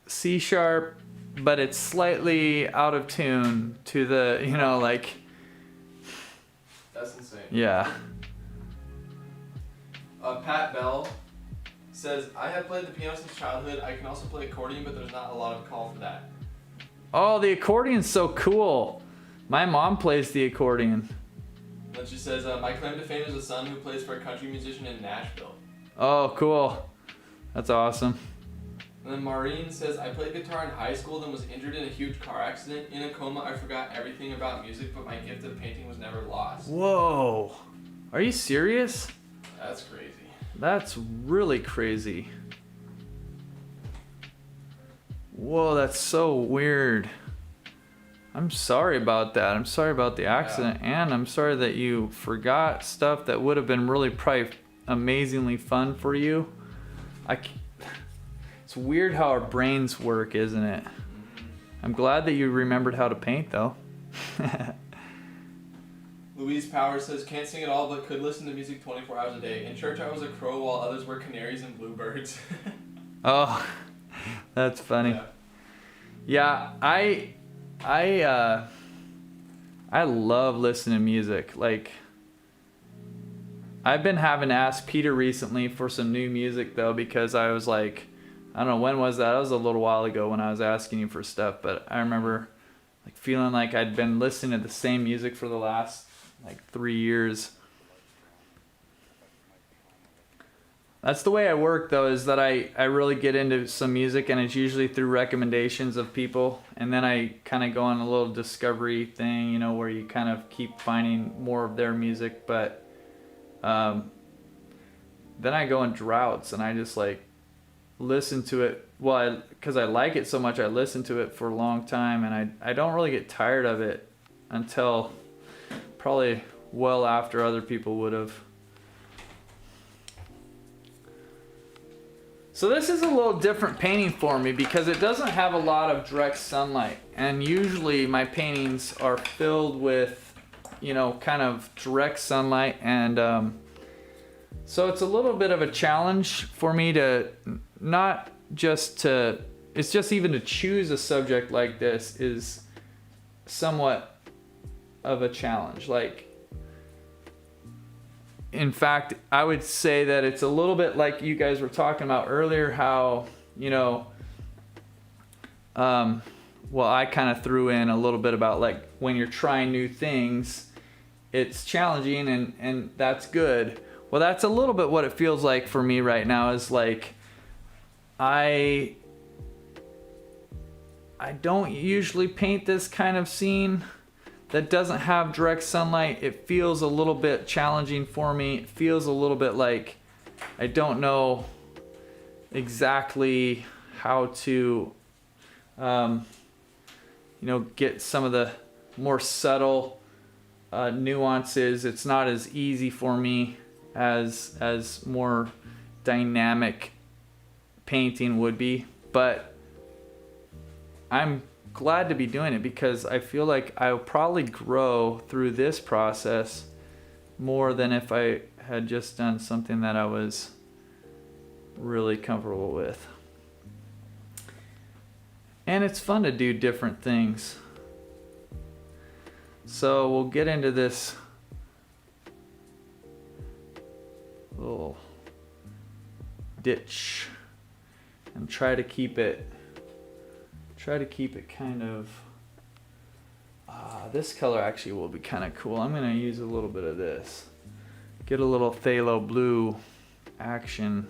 C sharp, but it's slightly out of tune to the, you know, like. That's insane. Yeah. Pat Bell says, I have played the piano since childhood. I can also play accordion, but there's not a lot of call for that. Oh, the accordion's so cool. My mom plays the accordion. Then she says, my claim to fame is a son who plays for a country musician in Nashville. Oh, cool. That's awesome. And then Maureen says, I played guitar in high school, then was injured in a huge car accident. In a coma, I forgot everything about music, but my gift of painting was never lost. Whoa. Are you serious? That's crazy. That's really crazy. Whoa, that's so weird. I'm sorry about that. I'm sorry about the accident, and I'm sorry that you forgot stuff that would have been really probably amazingly fun for you. It's weird how our brains work, isn't it? I'm glad that you remembered how to paint, though. Louise Powers says, can't sing at all, but could listen to music 24 hours a day. In church, I was a crow while others were canaries and bluebirds. Oh, that's funny. Yeah, I love listening to music. Like, I've been having to ask Peter recently for some new music, though, because I was like, I don't know, when was that? That was a little while ago when I was asking you for stuff, but I remember like feeling like I'd been listening to the same music for the last like 3 years. That's the way I work, though, is that I really get into some music, and it's usually through recommendations of people, and then I kind of go on a little discovery thing, you know, where you kind of keep finding more of their music. But then I go in droughts, and I just like listen to it. Well, because I like it so much, I listen to it for a long time, and I don't really get tired of it until probably well after other people would have. So this is a little different painting for me because it doesn't have a lot of direct sunlight, and usually my paintings are filled with, you know, kind of direct sunlight, and so it's a little bit of a challenge for me to not just to, it's just even to choose a subject like this is somewhat of a challenge. Like, in fact, I would say that it's a little bit like you guys were talking about earlier, how, you know, well, I kind of threw in a little bit about like when you're trying new things, it's challenging and that's good. Well, that's a little bit what it feels like for me right now, is like I don't usually paint this kind of scene. that doesn't have direct sunlight, it feels a little bit challenging for me. It feels a little bit like I don't know exactly how to, get some of the more subtle nuances. It's not as easy for me as more dynamic painting would be, but I'm glad to be doing it because I feel like I'll probably grow through this process more than if I had just done something that I was really comfortable with. And it's fun to do different things. So we'll get into this little ditch and try to keep it kind of, this color actually will be kind of cool. I'm gonna use a little bit of this. Get a little phthalo blue action.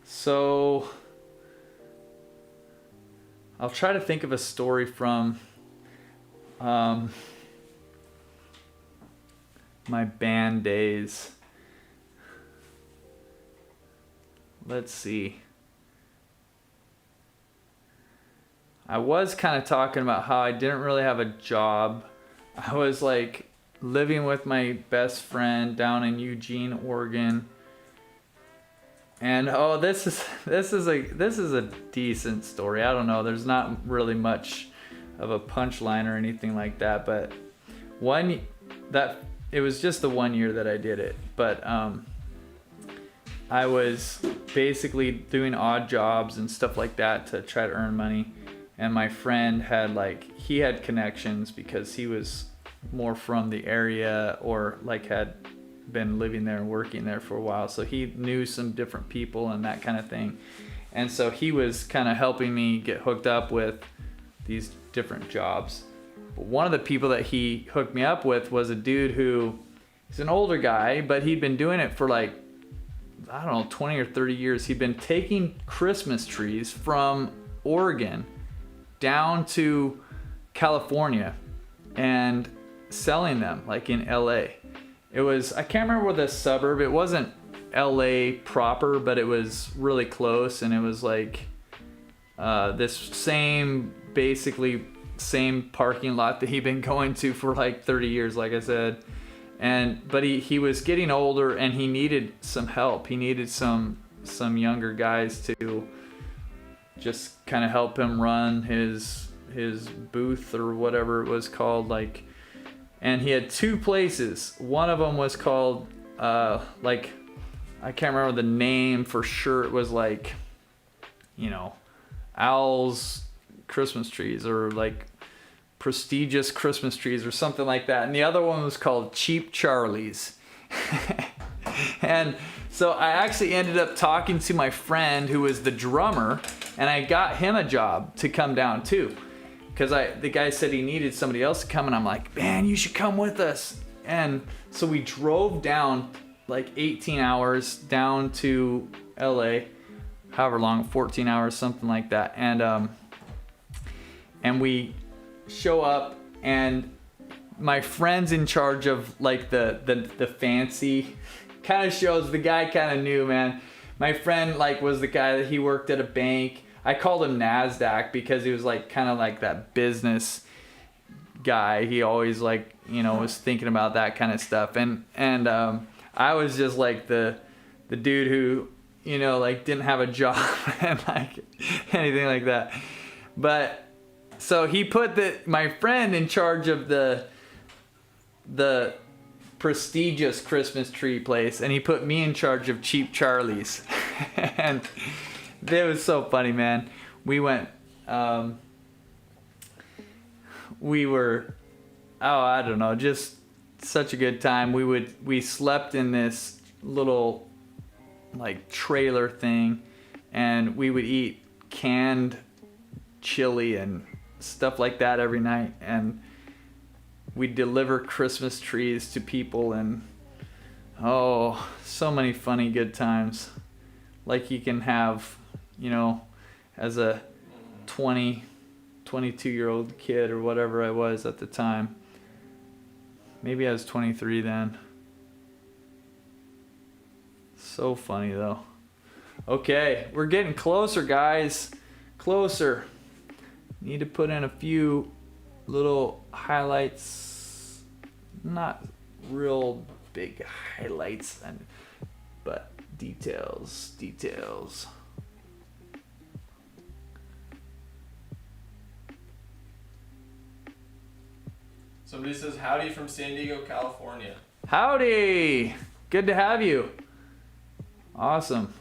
So I'll try to think of a story from my band days. Let's see. I was kind of talking about how I didn't really have a job. I was like living with my best friend down in Eugene, Oregon. And this is a decent story. I don't know. There's not really much of a punchline or anything like that, but it was just the 1 year that I did it. But I was basically doing odd jobs and stuff like that to try to earn money. And my friend he had connections because he was more from the area or had been living there and working there for a while, so he knew some different people and that kind of thing. And so he was kind of helping me get hooked up with these different jobs. But one of the people that he hooked me up with was a dude he's an older guy, but he'd been doing it for 20 or 30 years. He'd been taking Christmas trees from Oregon down to California and selling them in LA. It was, I can't remember the suburb. It wasn't LA proper, but it was really close. And it was this basically same parking lot that he'd been going to for 30 years, like I said. But he was getting older and he needed some help. He needed some younger guys to just kind of help him run his booth or whatever it was called. And he had two places. One of them was called, I can't remember the name for sure. It was Owl's Christmas trees or prestigious Christmas trees or something like that. And the other one was called Cheap Charlie's. And so I actually ended up talking to my friend who was the drummer, and I got him a job to come down too. Because the guy said he needed somebody else to come, and I'm like, man, you should come with us. And so we drove down 18 hours down to LA, however long, 14 hours, something like that. And we show up, and my friend's in charge of the fancy kind of shows. The guy kind of knew, man. My friend was the guy that he worked at a bank. I called him NASDAQ because he was kind of that business guy. He always was thinking about that kind of stuff. And I was just the dude who, didn't have a job and anything like that. But so he put my friend in charge of the prestigious Christmas tree place, and he put me in charge of Cheap Charlie's. And it was so funny, man. We went, I don't know, just such a good time. We slept in this little trailer thing, and we would eat canned chili and stuff like that every night, and we deliver Christmas trees to people, and oh, so many funny good times like you can have, you know, as a 22-year-old kid or whatever I was at the time. Maybe I was 23 then. So funny though. Okay, we're getting closer, guys. Closer. Need to put in a few little highlights. Not real big highlights, but details. Somebody says howdy from San Diego, California. Howdy! Good to have you. Awesome.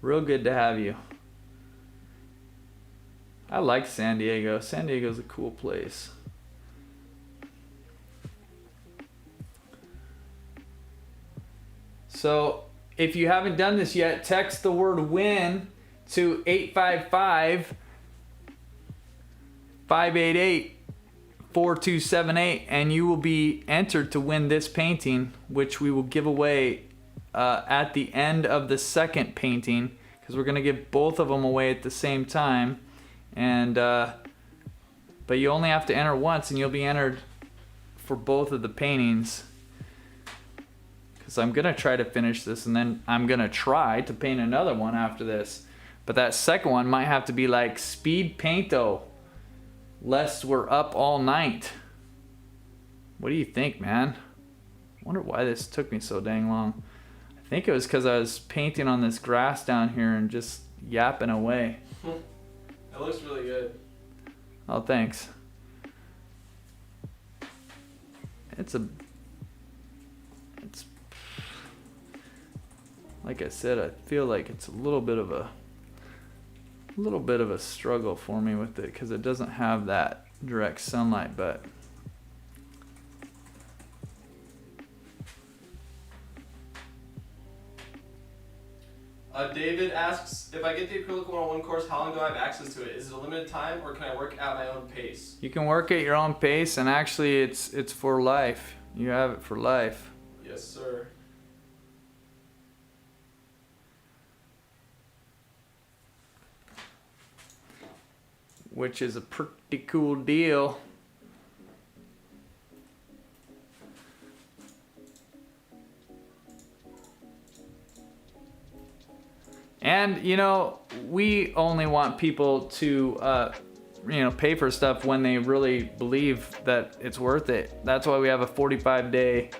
Real good to have you. I like San Diego. San Diego's a cool place. So, if you haven't done this yet, text the word WIN to 855-588-4278 and you will be entered to win this painting, which we will give away at the end of the second painting, because we're going to give both of them away at the same time. And but you only have to enter once, and you'll be entered for both of the paintings, because I'm going to try to finish this, and then I'm going to try to paint another one after this. But that second one might have to be like speed painto, lest we're up all night. What do you think, man? I wonder why this took me so dang long. I think it was because I was painting on this grass down here and just yapping away. That looks really good. Oh, thanks. It's like I said, I feel like it's a little bit of a struggle for me with it, because it doesn't have that direct sunlight. But David asks, if I get the Acrylic 101 course, how long do I have access to it? Is it a limited time, or can I work at my own pace? you can work at your own pace, and actually it's for life. You have it for life. Yes, sir. Which is a pretty cool deal. And you know, we only want people to pay for stuff when they really believe that it's worth it. That's why we have a 45-day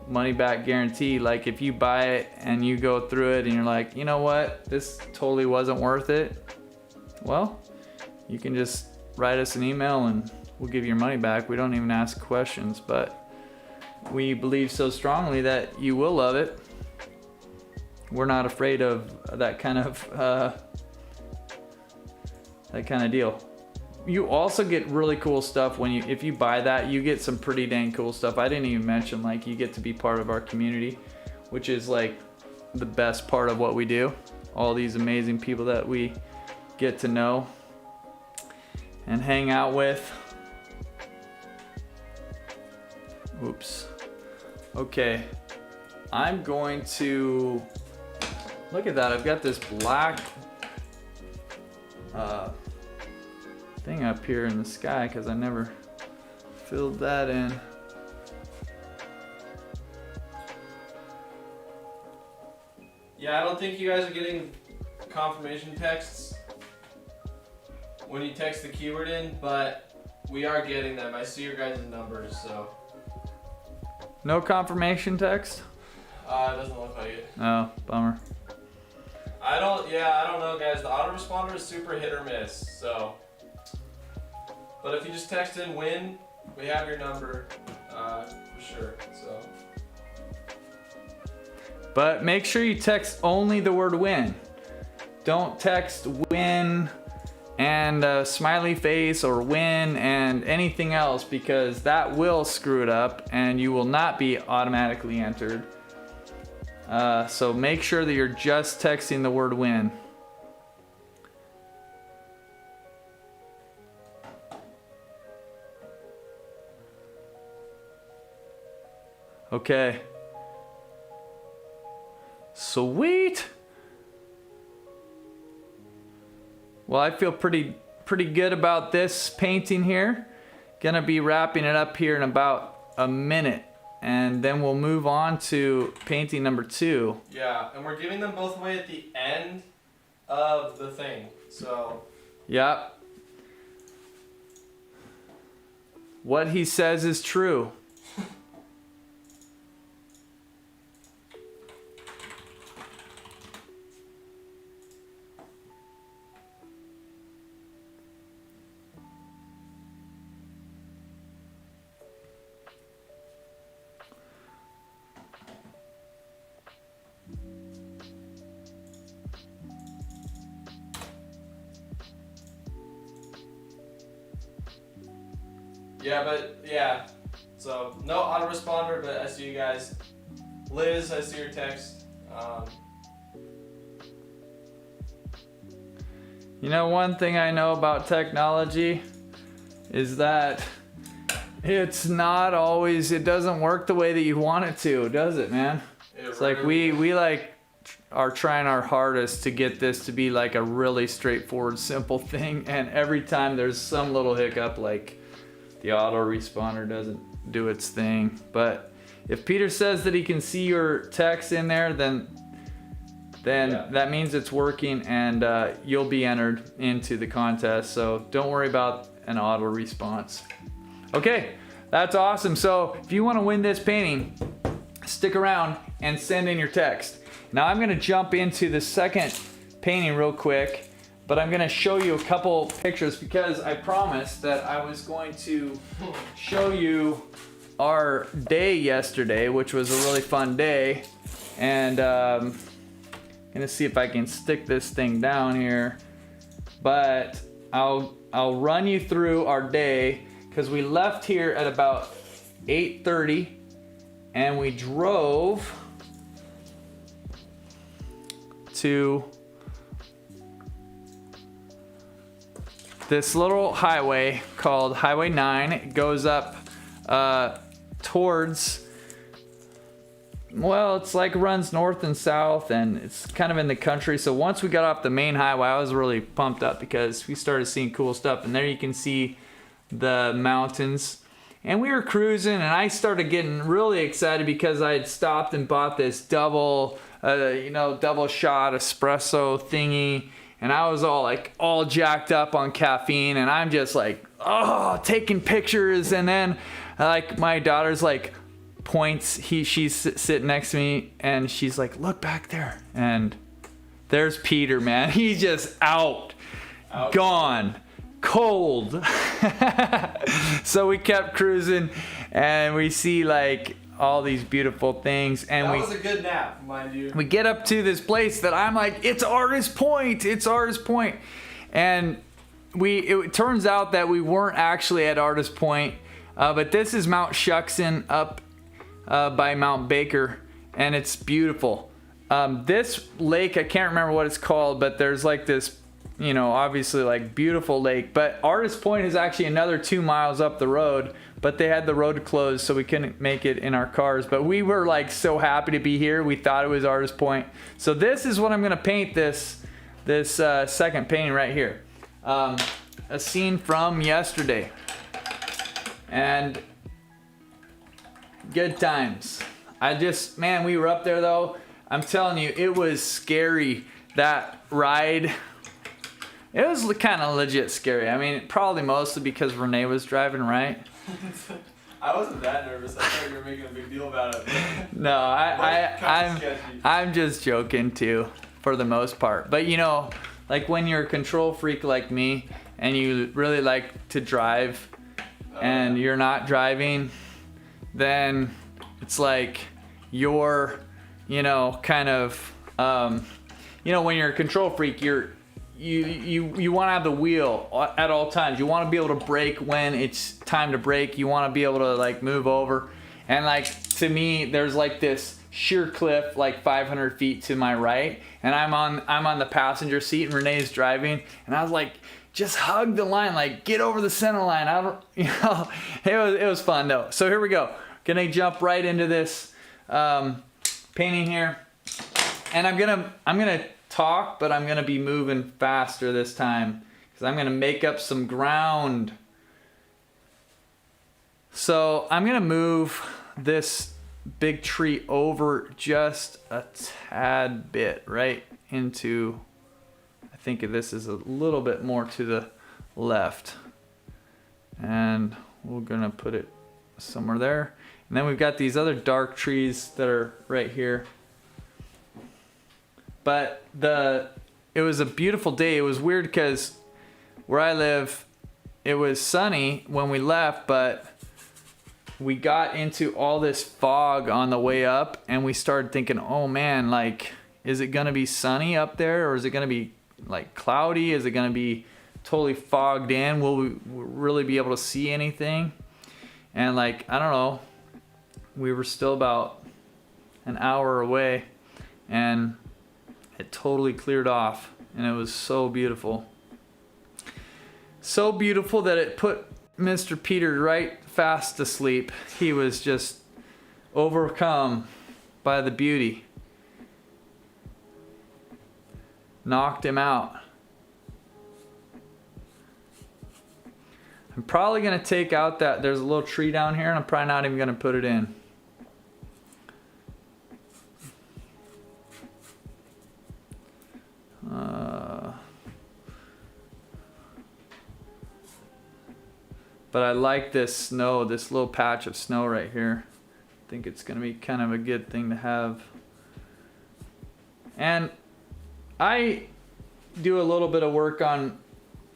money back guarantee. Like, if you buy it and you go through it and you're like, you know what, this totally wasn't worth it, well, you can just write us an email and we'll give you your money back. We don't even ask questions, but we believe so strongly that you will love it. We're not afraid of that kind of deal. You also get really cool stuff if you buy that. You get some pretty dang cool stuff. I didn't even mention, like, you get to be part of our community, which is like the best part of what we do. All these amazing people that we get to know and hang out with. Oops. Okay. I'm going to look at that. I've got this black thing up here in the sky because I never filled that in. Yeah, I don't think you guys are getting confirmation texts when you text the keyword in, but we are getting them. I see your guys' numbers, so. No confirmation text? It doesn't look like it. Oh, bummer. I don't know, guys. The autoresponder is super hit or miss, so. But if you just text in WIN, we have your number, for sure, so. But make sure you text only the word WIN. Don't text WIN and a smiley face or WIN and anything else, because that will screw it up and you will not be automatically entered. So make sure that you're just texting the word WIN. Okay. Sweet. Well, I feel pretty good about this painting here. Gonna be wrapping it up here in about a minute, and then we'll move on to painting number 2. Yeah, and we're giving them both away at the end of the thing. So. Yep. What he says is true. Yeah. So no autoresponder, but I see you guys. Liz, I see your text. You know, one thing I know about technology is that it's not always, it doesn't work the way that you want it to, does it, man? It's like we like are trying our hardest to get this to be like a really straightforward, simple thing, and every time there's some little hiccup, like the auto responder doesn't do its thing. But if Peter says that he can see your text in there, then that means it's working, and you'll be entered into the contest. So don't worry about an auto response. Okay, that's awesome. So if you want to win this painting, stick around and send in your text. Now I'm gonna jump into the second painting real quick, but I'm gonna show you a couple pictures because I promised that I was going to show you our day yesterday, which was a really fun day. And I'm gonna see if I can stick this thing down here, but I'll run you through our day, because we left here at about 8:30 and we drove to this little highway called Highway 9. It goes up towards, well, it's like runs north and south, and it's kind of in the country. So once we got off the main highway, I was really pumped up because we started seeing cool stuff. And there you can see the mountains. And we were cruising, and I started getting really excited because I had stopped and bought this double shot espresso thingy. And I was all jacked up on caffeine, and I'm just like, taking pictures. And then like my daughter's like points, she's sitting next to me, and she's like, look back there. And there's Peter, man. He's just out. Gone. Cold. So we kept cruising, and we see like all these beautiful things, and that was a good nap, mind you. We get up to this place that I'm like, it's Artist Point, and it turns out that we weren't actually at Artist Point, but this is Mount Shuckson up by Mount Baker, and it's beautiful. This lake, I can't remember what it's called, but there's like this, obviously like beautiful lake, but Artist Point is actually another 2 miles up the road, but they had the road closed, so we couldn't make it in our cars. But we were like so happy to be here. We thought it was Artist Point. So this is what I'm gonna paint this second painting right here. A scene from yesterday. And good times. We were up there though. I'm telling you, it was scary, that ride. It was kind of legit scary. I mean, probably mostly because Renee was driving, right? I wasn't that nervous. I thought you were making a big deal about it. No, I'm just joking too, for the most part. But like when you're a control freak like me, and you really like to drive, and you're not driving, then it's like you're, kind of, when you're a control freak, you want to have the wheel at all times. You want to be able to brake when it's time to brake. You want to be able to like move over. And like to me, there's like this sheer cliff like 500 feet to my right, and I'm on the passenger seat, and Renee's driving, and I was like, just hug the line, like get over the center line. It was fun though. So here we go. gonna jump right into this painting here, and I'm gonna talk, but I'm gonna be moving faster this time because I'm gonna make up some ground. So I'm gonna move this big tree over just a tad bit right into, I think this is a little bit more to the left, and we're gonna put it somewhere there. And then we've got these other dark trees that are right here. But it was a beautiful day. It was weird because where I live, it was sunny when we left, but we got into all this fog on the way up, and we started thinking, oh man, like, is it gonna be sunny up there, or is it gonna be like cloudy? Is it gonna be totally fogged in? Will we really be able to see anything? And like, I don't know, we were still about an hour away, and it totally cleared off, and it was so beautiful. So beautiful that it put Mr. Peter right fast asleep. He was just overcome by the beauty. Knocked him out. I'm probably going to take out that, there's a little tree down here, and I'm probably not even going to put it in. But I like this snow, this little patch of snow right here. I think it's going to be kind of a good thing to have. And I do a little bit of work on,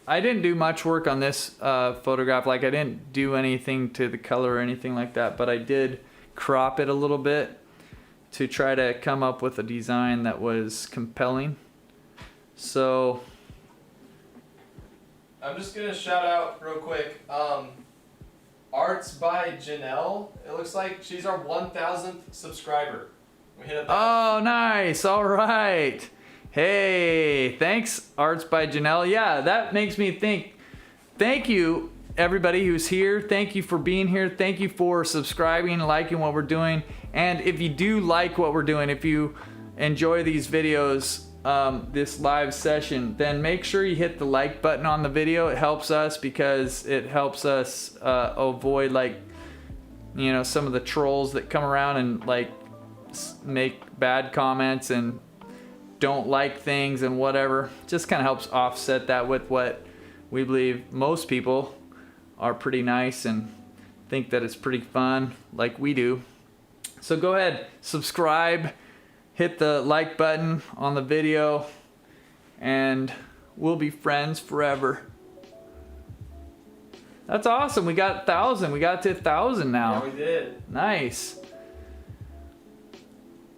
I didn't do much work on this photograph. Like, I didn't do anything to the color or anything like that, but I did crop it a little bit to try to come up with a design that was compelling. So I'm just gonna shout out real quick. Arts by Janelle. It looks like she's our 1,000th subscriber. We hit 1,000. Oh, nice. All right. Hey, thanks, Arts by Janelle. Yeah, that makes me think. Thank you, everybody who's here. Thank you for being here. Thank you for subscribing, liking what we're doing. And if you do like what we're doing, if you enjoy these videos, this live session, then make sure you hit the like button on the video. It helps us because it helps us avoid, like, you know, some of the trolls that come around and like make bad comments and don't like things and whatever. Just kind of helps offset that with what we believe most people are pretty nice and think that it's pretty fun, like we do. So go ahead, subscribe, hit the like button on the video, and we'll be friends forever. That's awesome. We got 1,000. We got to 1,000 now. Yeah, we did. Nice.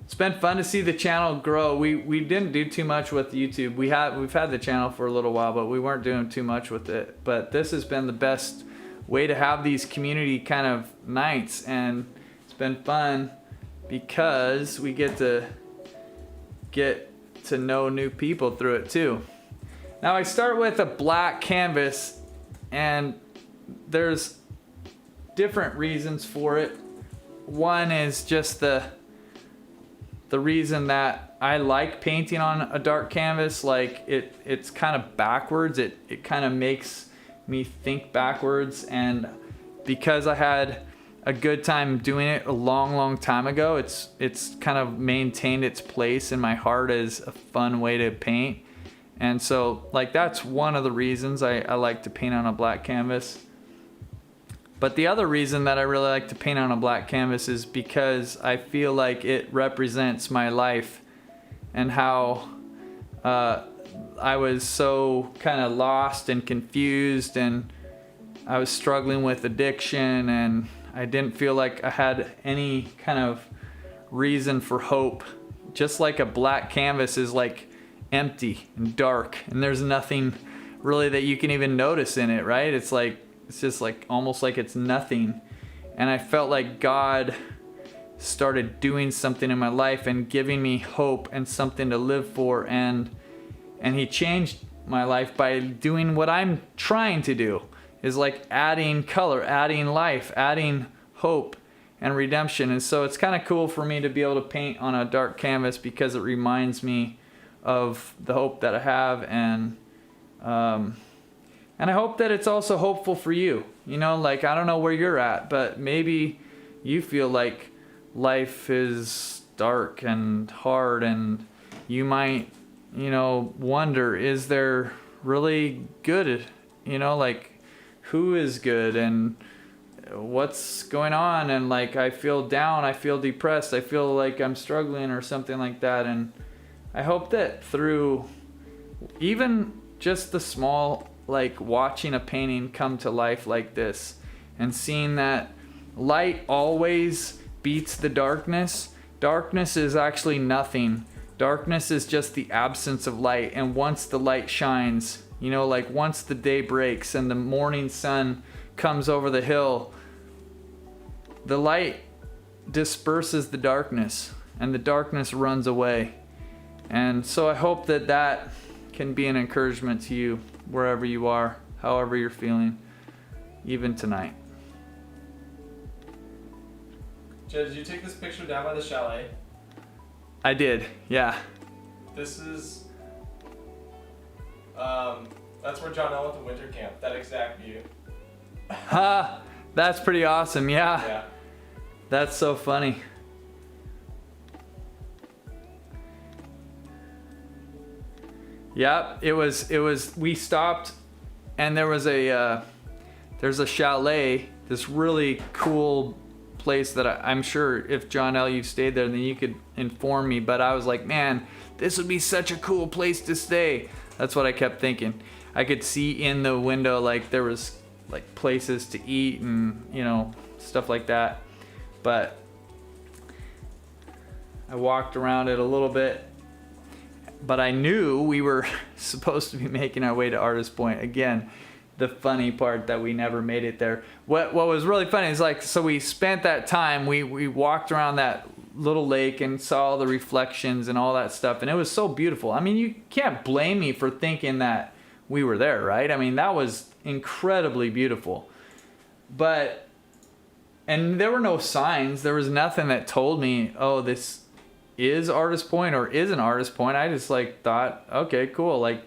It's been fun to see the channel grow. We didn't do too much with YouTube. We've had the channel for a little while, but we weren't doing too much with it. But this has been the best way to have these community kind of nights, and it's been fun because we get to know new people through it too. Now I start with a black canvas, and there's different reasons for it. One is just the reason that I like painting on a dark canvas. Like, it's kind of backwards. It kind of makes me think backwards, and because I had a good time doing it a long time ago, it's kind of maintained its place in my heart as a fun way to paint. And so, like, that's one of the reasons I like to paint on a black canvas. But the other reason that I really like to paint on a black canvas is because I feel like it represents my life and how I was so kind of lost and confused, and I was struggling with addiction, and I didn't feel like I had any kind of reason for hope. Just like a black canvas is like empty and dark, and there's nothing really that you can even notice in it, right? It's just like almost like it's nothing. And I felt like God started doing something in my life and giving me hope and something to live for, and he changed my life by doing what I'm trying to do, is like adding color, adding life, adding hope. and redemption. And so it's kind of cool for me to be able to paint on a dark canvas because it reminds me of the hope that I have, and I hope that it's also hopeful for you. You know, like, I don't know where you're at, but maybe you feel like life is dark and hard, and you might, you know, wonder, is there really good? You know, like, who is good and what's going on? And like, I feel down, I feel depressed, I feel like I'm struggling or something like that. And I hope that through even just the small, like watching a painting come to life like this and seeing that light always beats the darkness. Darkness is actually nothing. Darkness is just the absence of light. And once the light shines, you know, like once the day breaks and the morning sun comes over the hill, the light disperses the darkness and the darkness runs away. And so I hope that that can be an encouragement to you wherever you are, however you're feeling, even tonight. Jed, did you take this picture down by the chalet? I did, yeah. This is, that's where John L went to winter camp, that exact view. Ha! That's pretty awesome, yeah. Yeah. That's so funny. Yep, it was, we stopped and there's a chalet, this really cool place that I'm sure if John L, you've stayed there, then you could inform me, but I was like, man, this would be such a cool place to stay. That's what I kept thinking. I could see in the window, like there was like places to eat and, you know, stuff like that. But I walked around it a little bit, but I knew we were supposed to be making our way to Artist Point. Again, the funny part that we never made it there. What was really funny is, like, so we spent that time, we walked around that little lake and saw all the reflections and all that stuff, and it was so beautiful. I mean, you can't blame me for thinking that we were there, right? I mean, that was incredibly beautiful. And there were no signs. There was nothing that told me, oh, this is Artist Point or isn't Artist Point. I just like thought, okay, cool. Like,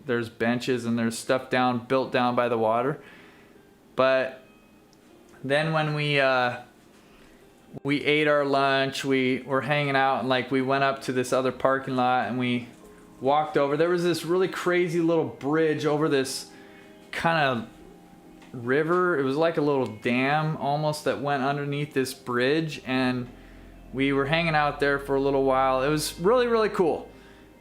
there's benches and there's stuff built down by the water. But then when we ate our lunch, we were hanging out, and like we went up to this other parking lot and we walked over. There was this really crazy little bridge over this kind of river. It was like a little dam almost that went underneath this bridge, and we were hanging out there for a little while. It was really, really cool.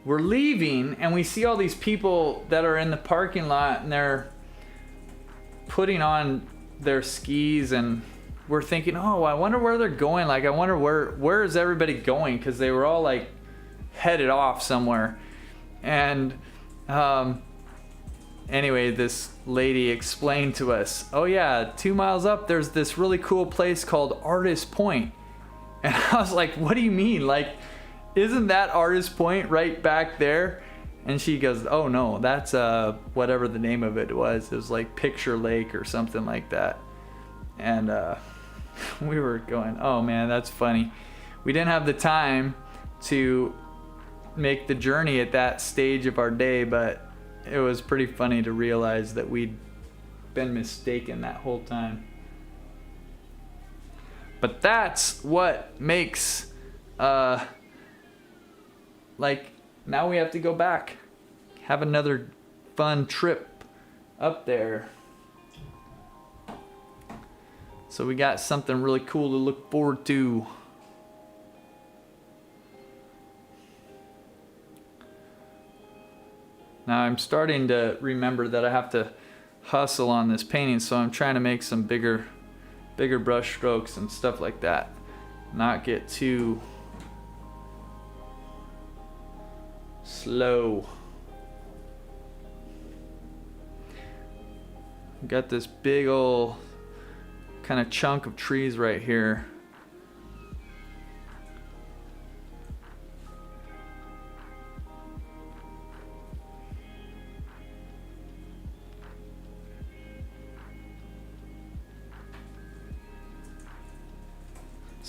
We're leaving and we see all these people that are in the parking lot, and they're putting on their skis, and we're thinking, oh, I wonder where they're going. Like, I wonder where is everybody going? Because they were all like headed off somewhere. And anyway, this lady explained to us, oh yeah, 2 miles up there's this really cool place called Artist Point. And I was like, what do you mean? Like, isn't that Artist Point right back there? And she goes, oh no, that's whatever the name of it was. It was like Picture Lake or something like that. And we were going, oh man, that's funny. We didn't have the time to make the journey at that stage of our day, but it was pretty funny to realize that we'd been mistaken that whole time. But that's what makes like, now we have to go back, have another fun trip up there. So we got something really cool to look forward to. Now I'm starting to remember that I have to hustle on this painting, so I'm trying to make some bigger brush strokes and stuff like that. Not get too slow. Got this big old kind of chunk of trees right here.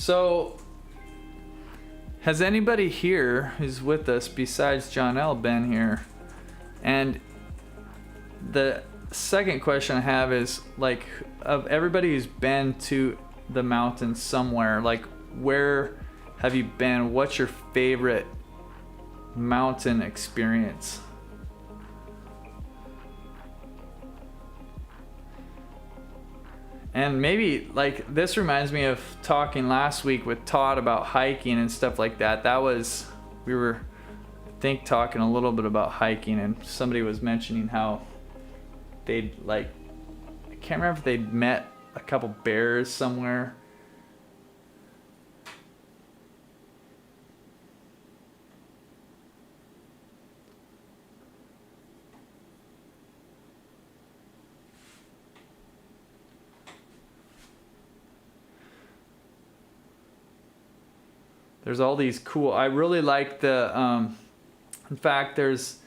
So, has anybody here who's with us besides John L. been here? And the second question I have is, like, of everybody who's been to the mountains somewhere, like, where have you been? What's your favorite mountain experience? And maybe, like, this reminds me of talking last week with Todd about hiking and stuff like that. We were, I think, talking a little bit about hiking, and somebody was mentioning how they'd, like, I can't remember if they'd met a couple bears somewhere. There's all these cool, I really like the, in fact, there's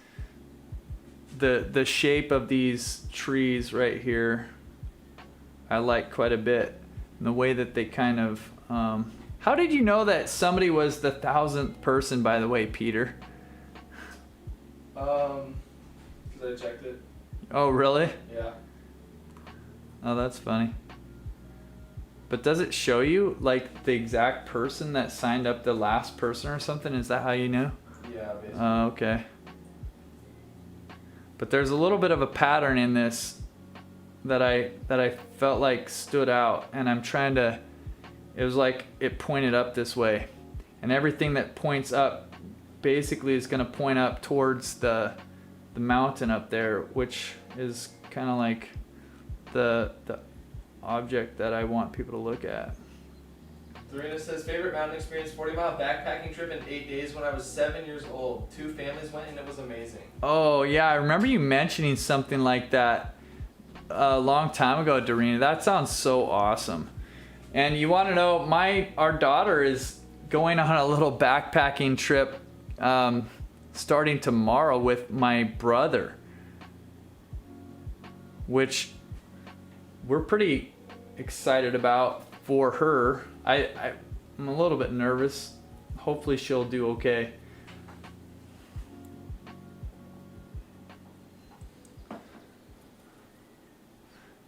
the shape of these trees right here. I like quite a bit. And the way that they kind of, how did you know that somebody was the 1,000th person, by the way, Peter? Because I checked it. Oh, really? Yeah. Oh, that's funny. But does it show you, like, the exact person that signed up, the last person or something? Is that how you knew? Yeah, basically. Oh, okay. But there's a little bit of a pattern in this that I felt like stood out, and I'm trying to, it was like it pointed up this way, and everything that points up basically is going to point up towards the mountain up there, which is kind of like the object that I want people to look at. Dorina says, favorite mountain experience, 40-mile backpacking trip in 8 days when I was 7 years old. 2 families went and it was amazing. Oh yeah, I remember you mentioning something like that a long time ago, Dorina. That sounds so awesome. And you want to know, our daughter is going on a little backpacking trip starting tomorrow with my brother, which we're pretty excited about for her. I'm a little bit nervous. Hopefully she'll do okay.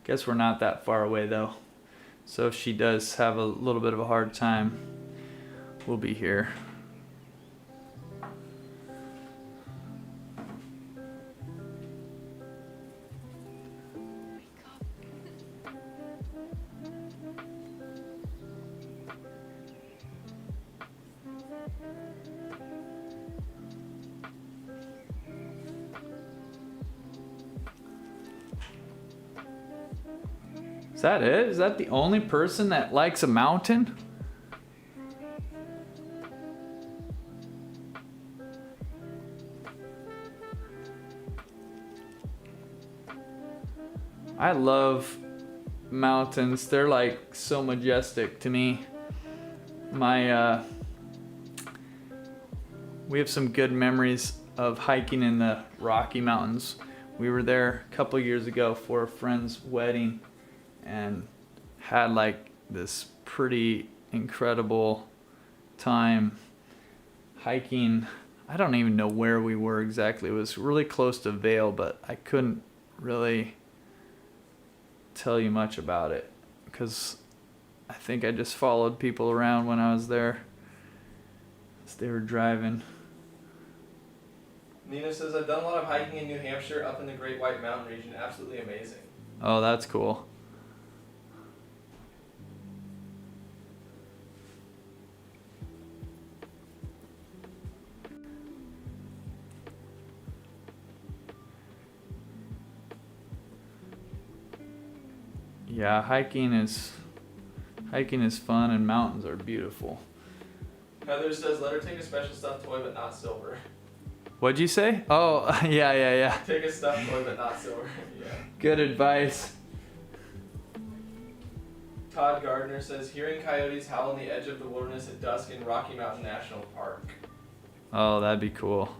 Guess we're not that far away though. So if she does have a little bit of a hard time, we'll be here. Is that it? Is that the only person that likes a mountain? I love mountains. They're like so majestic to me. We have some good memories of hiking in the Rocky Mountains. We were there a couple years ago for a friend's wedding and had like this pretty incredible time hiking. I don't even know where we were exactly. It was really close to Vail, but I couldn't really tell you much about it because I think I just followed people around when I was there as they were driving. Nina says, I've done a lot of hiking in New Hampshire up in the Great White Mountain region. Absolutely amazing. Oh, that's cool. Yeah, hiking is fun and mountains are beautiful. Heather says, let her take a special stuffed toy but not silver. What'd you say? Oh, yeah. Take a stuffed toy but not silver. Yeah. Good advice. Todd Gardner says, hearing coyotes howl on the edge of the wilderness at dusk in Rocky Mountain National Park. Oh, that'd be cool.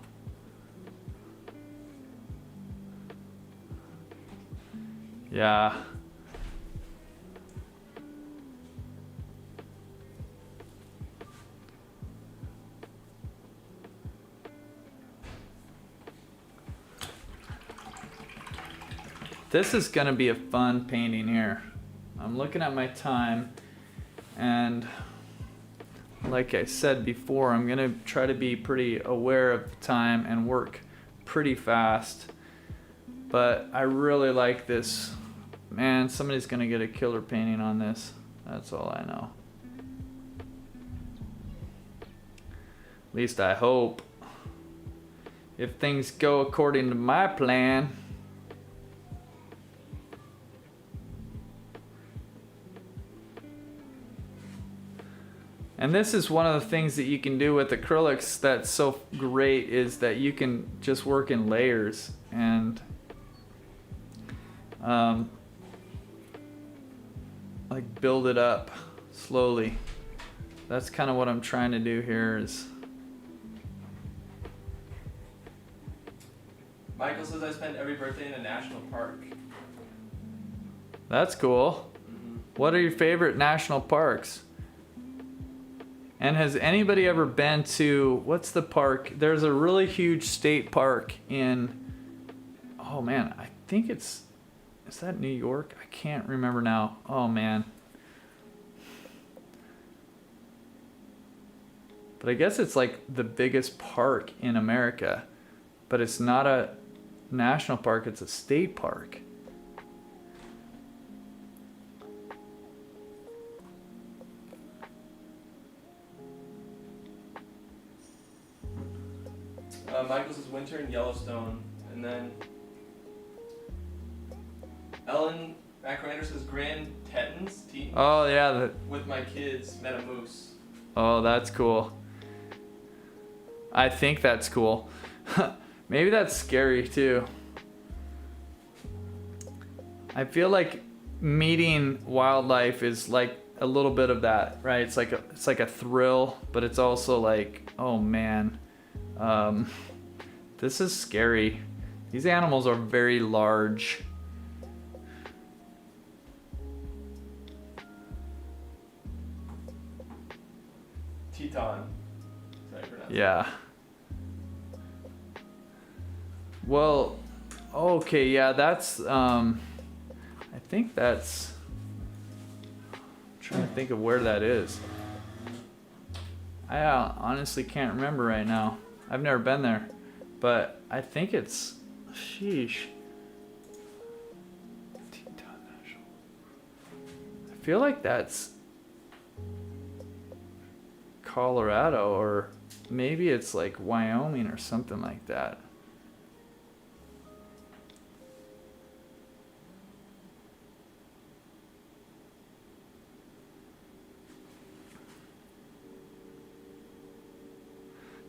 Yeah. This is gonna be a fun painting here. I'm looking at my time, and like I said before, I'm gonna try to be pretty aware of the time and work pretty fast. But I really like this. Man, somebody's gonna get a killer painting on this. That's all I know. At least I hope. If things go according to my plan. And this is one of the things that you can do with acrylics that's so great, is that you can just work in layers and like build it up slowly. That's kind of what I'm trying to do here. Is Michael says I spend every birthday in a national park. that's cool. What are your favorite national parks? And has anybody ever been to, what's the park? There's a really huge state park in, oh man, I think is that New York? I can't remember now. Oh man. But I guess it's like the biggest park in America, but it's not a national park, it's a state park. Michael says winter in Yellowstone, and then Ellen Macrander says Grand Tetons Oh yeah, with my kids met a moose. oh that's cool. I think that's cool. Maybe that's scary too. I feel like meeting wildlife is like a little bit of that, right? It's like a thrill, but it's also like, oh man, this is scary. These animals are very large. Teton. Yeah. Well, okay, yeah, that's I think that's, I'm trying to think of where that is. I honestly can't remember right now. I've never been there, but I think it's, sheesh. Teton National. I feel like that's Colorado, or maybe it's like Wyoming or something like that.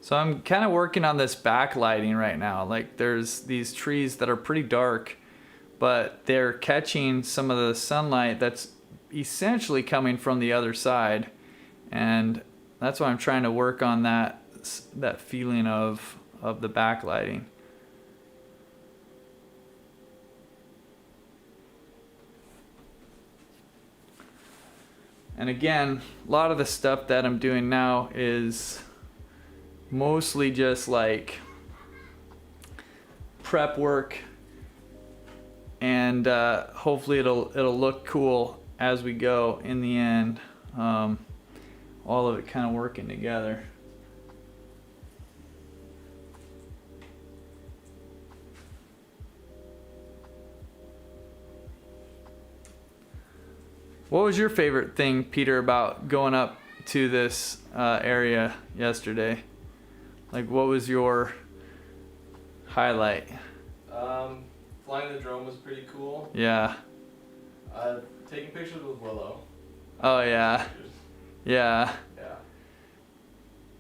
So I'm kind of working on this backlighting right now. Like there's these trees that are pretty dark, but they're catching some of the sunlight that's essentially coming from the other side. And that's why I'm trying to work on that feeling of the backlighting. And again, a lot of the stuff that I'm doing now is mostly just like prep work, and hopefully it'll look cool as we go in the end. All of it kind of working together. What was your favorite thing, Peter, about going up to this area yesterday? Like, what was your highlight? Flying the drone was pretty cool. Yeah. Taking pictures with Willow. Oh yeah. Yeah. Yeah.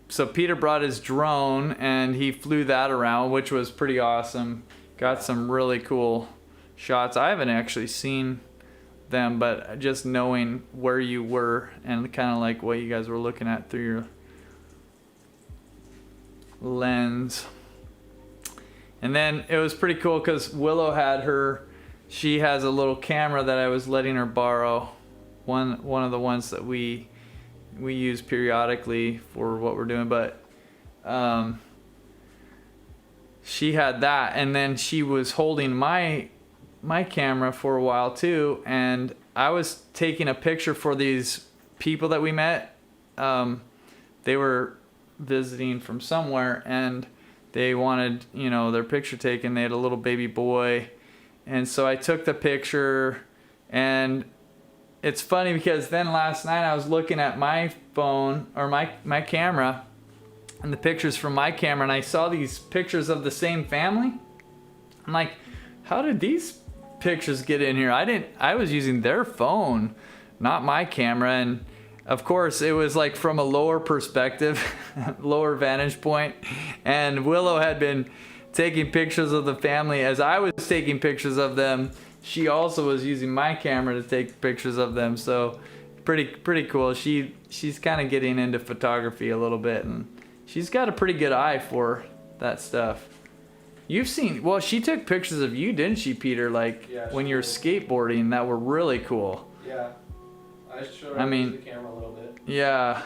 So Peter brought his drone and he flew that around, which was pretty awesome. Got some really cool shots. I haven't actually seen them, but just knowing where you were and kind of like what you guys were looking at through your lens. And then it was pretty cool because Willow had she has a little camera that I was letting her borrow, one of the ones that we use periodically for what we're doing, but she had that, and then she was holding my my camera for a while too, and I was taking a picture for these people that we met. They were visiting from somewhere, and they wanted, you know, their picture taken. They had a little baby boy, and so I took the picture. And it's funny because then last night I was looking at my phone or my camera and the pictures from my camera, and I saw these pictures of the same family. I'm like, how did these pictures get in here? I was using their phone, not my camera. And of course it was like from a lower perspective, lower vantage point. And Willow had been taking pictures of the family as I was taking pictures of them. She also was using my camera to take pictures of them. So pretty cool. She's kind of getting into photography a little bit, and she's got a pretty good eye for that stuff. You've seen, well, she took pictures of you, didn't she, Peter? Like, yeah, when you're skateboarding, that were really cool. Yeah. I showed her the camera a little bit. Yeah.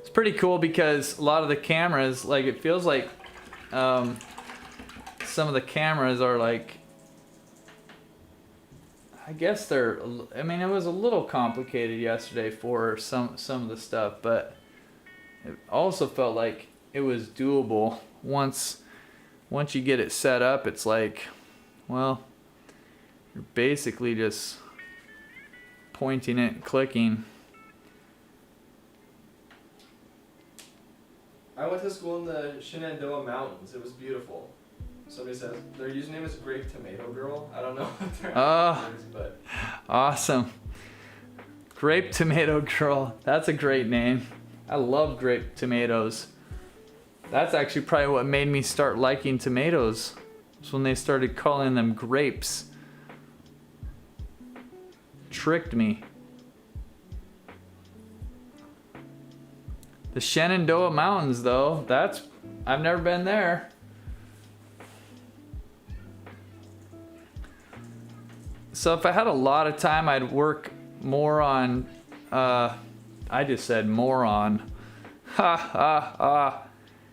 It's pretty cool because a lot of the cameras, like, it feels like some of the cameras are like, I guess they're, I mean, it was a little complicated yesterday for some of the stuff, but it also felt like it was doable. Once you get it set up, it's like, well, you're basically just pointing it and clicking. I went to school in the Shenandoah Mountains. It was beautiful. Somebody says their username is Grape Tomato Girl. I don't know what their is, but awesome. Grape Tomato Girl. That's a great name. I love grape tomatoes. That's actually probably what made me start liking tomatoes. It's when they started calling them grapes. Tricked me. The Shenandoah Mountains, though, I've never been there. So if I had a lot of time, I'd work more on, I just said moron. Ha ha ha.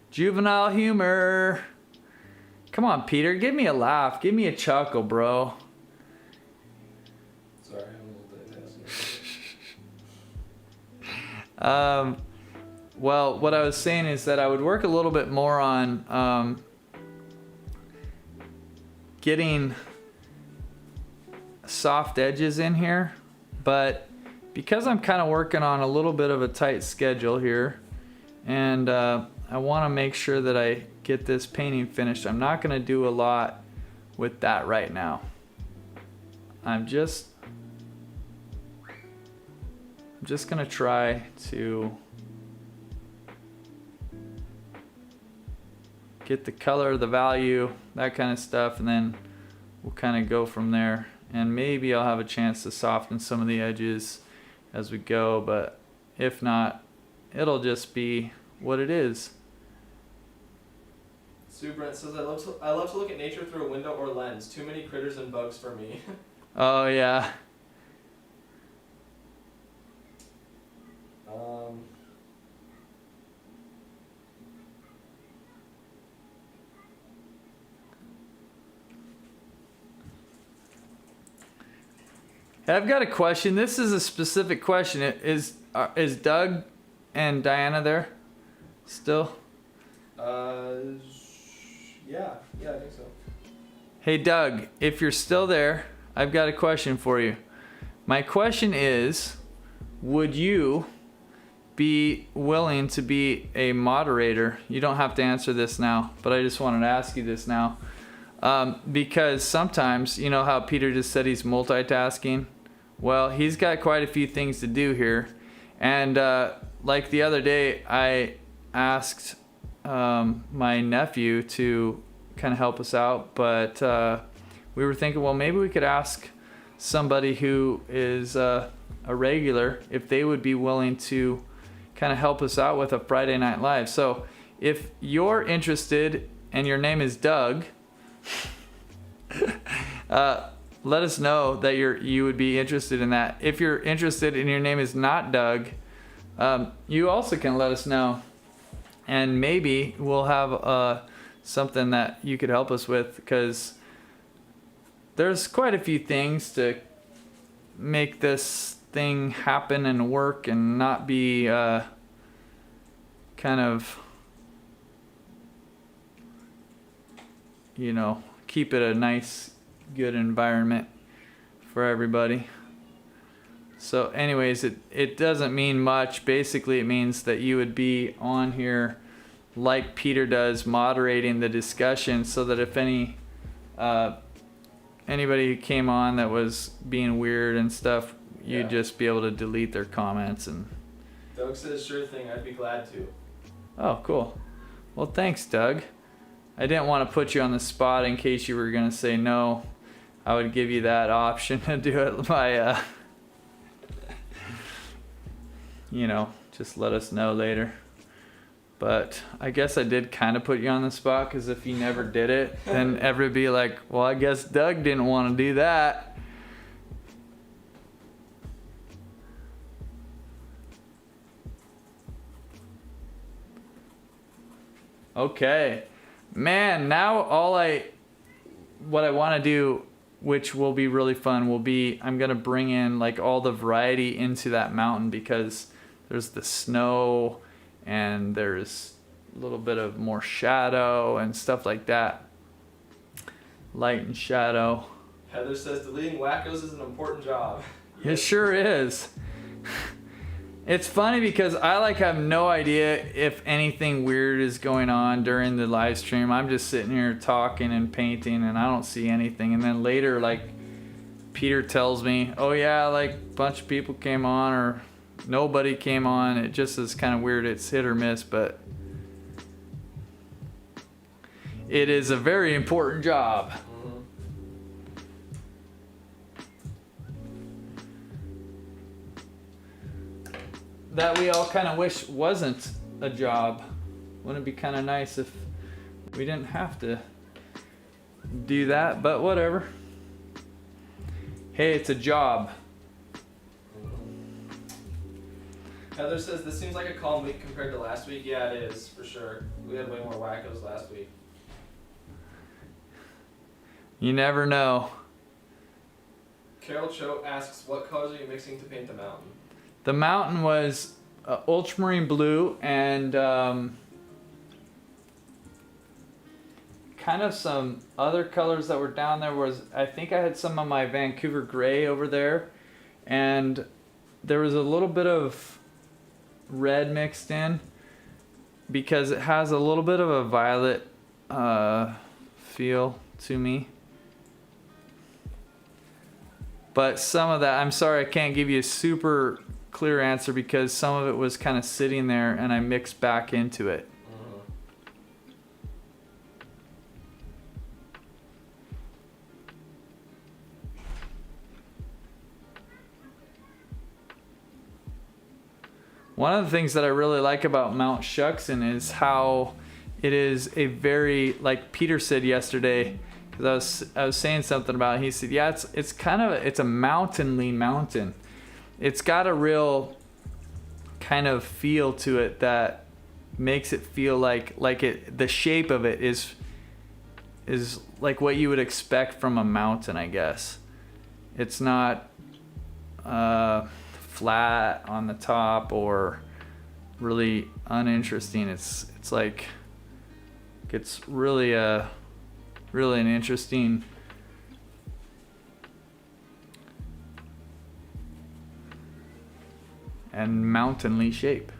Juvenile humor. Come on, Peter, give me a laugh. Give me a chuckle, bro. Sorry, I'm multitasking. Well, what I was saying is that I would work a little bit more on getting soft edges in here, but because I'm kind of working on a little bit of a tight schedule here, and I want to make sure that I get this painting finished, I'm not going to do a lot with that right now. I'm just going to try to get the color, the value, that kind of stuff, and then we'll kind of go from there. And maybe I'll have a chance to soften some of the edges as we go, but if not, it'll just be what it is. Sue Brent says, I love to look at nature through a window or lens. Too many critters and bugs for me. Oh yeah. I've got a question. This is a specific question. Is Doug and Diana there still? Yeah, I think so. Hey Doug, if you're still there, I've got a question for you. My question is, would you be willing to be a moderator? You don't have to answer this now, but I just wanted to ask you this now. Because sometimes, you know how Peter just said he's multitasking? Well, he's got quite a few things to do here. And like the other day, I asked my nephew to kind of help us out, but we were thinking, well, maybe we could ask somebody who is a regular if they would be willing to kind of help us out with a Friday Night Live. So if you're interested and your name is Doug, let us know that you would be interested in that. If you're interested and your name is not Doug, you also can let us know. and maybe we'll have something that you could help us with, because there's quite a few things to make this thing happen and work and not be kind of, you know, keep it a nice, good environment for everybody. So anyways, it doesn't mean much. Basically, it means that you would be on here like Peter does, moderating the discussion, so that if anybody came on that was being weird and stuff, you'd just be able to delete their comments. And Doug says, sure thing, I'd be glad to. Oh, cool. Well, thanks, Doug. I didn't want to put you on the spot in case you were going to say no. I would give you that option to do it by, you know, just let us know later. But I guess I did kind of put you on the spot, because if you never did it, then everybody be like, well, I guess Doug didn't want to do that. Okay. Man, now what I want to do, which will be really fun, will be I'm going to bring in like all the variety into that mountain, because there's the snow and there's a little bit of more shadow and stuff like that. Light and shadow. Heather says deleting wackos is an important job. It sure is. It's funny because I have no idea if anything weird is going on during the live stream. I'm just sitting here talking and painting and I don't see anything. And then later, Peter tells me, oh yeah, a bunch of people came on or nobody came on. It just is kind of weird. It's hit or miss, but it is a very important job. That we all kind of wish wasn't a job. Wouldn't it be kind of nice if we didn't have to do that, but whatever. Hey, it's a job. Heather says this seems like a calm week compared to last week. Yeah, it is, for sure. We had way more wackos last week. You never know. Carol Cho asks, what colors are you mixing to paint the mountain? The mountain was ultramarine blue and kind of some other colors that were down there. I think I had some of my Vancouver gray over there, and there was a little bit of red mixed in because it has a little bit of a violet feel to me. But some of that, I'm sorry, I can't give you a super clear answer because some of it was kind of sitting there and I mixed back into it. One of the things that I really like about Mount Shuckson is how it is a very, like Peter said yesterday, because I was saying something about it, he said, yeah, it's a mountainly mountain. It's got a real kind of feel to it that makes it feel like the shape of it is like what you would expect from a mountain, I guess. It's not flat on the top or really uninteresting. It's really an interesting and mountainly shape.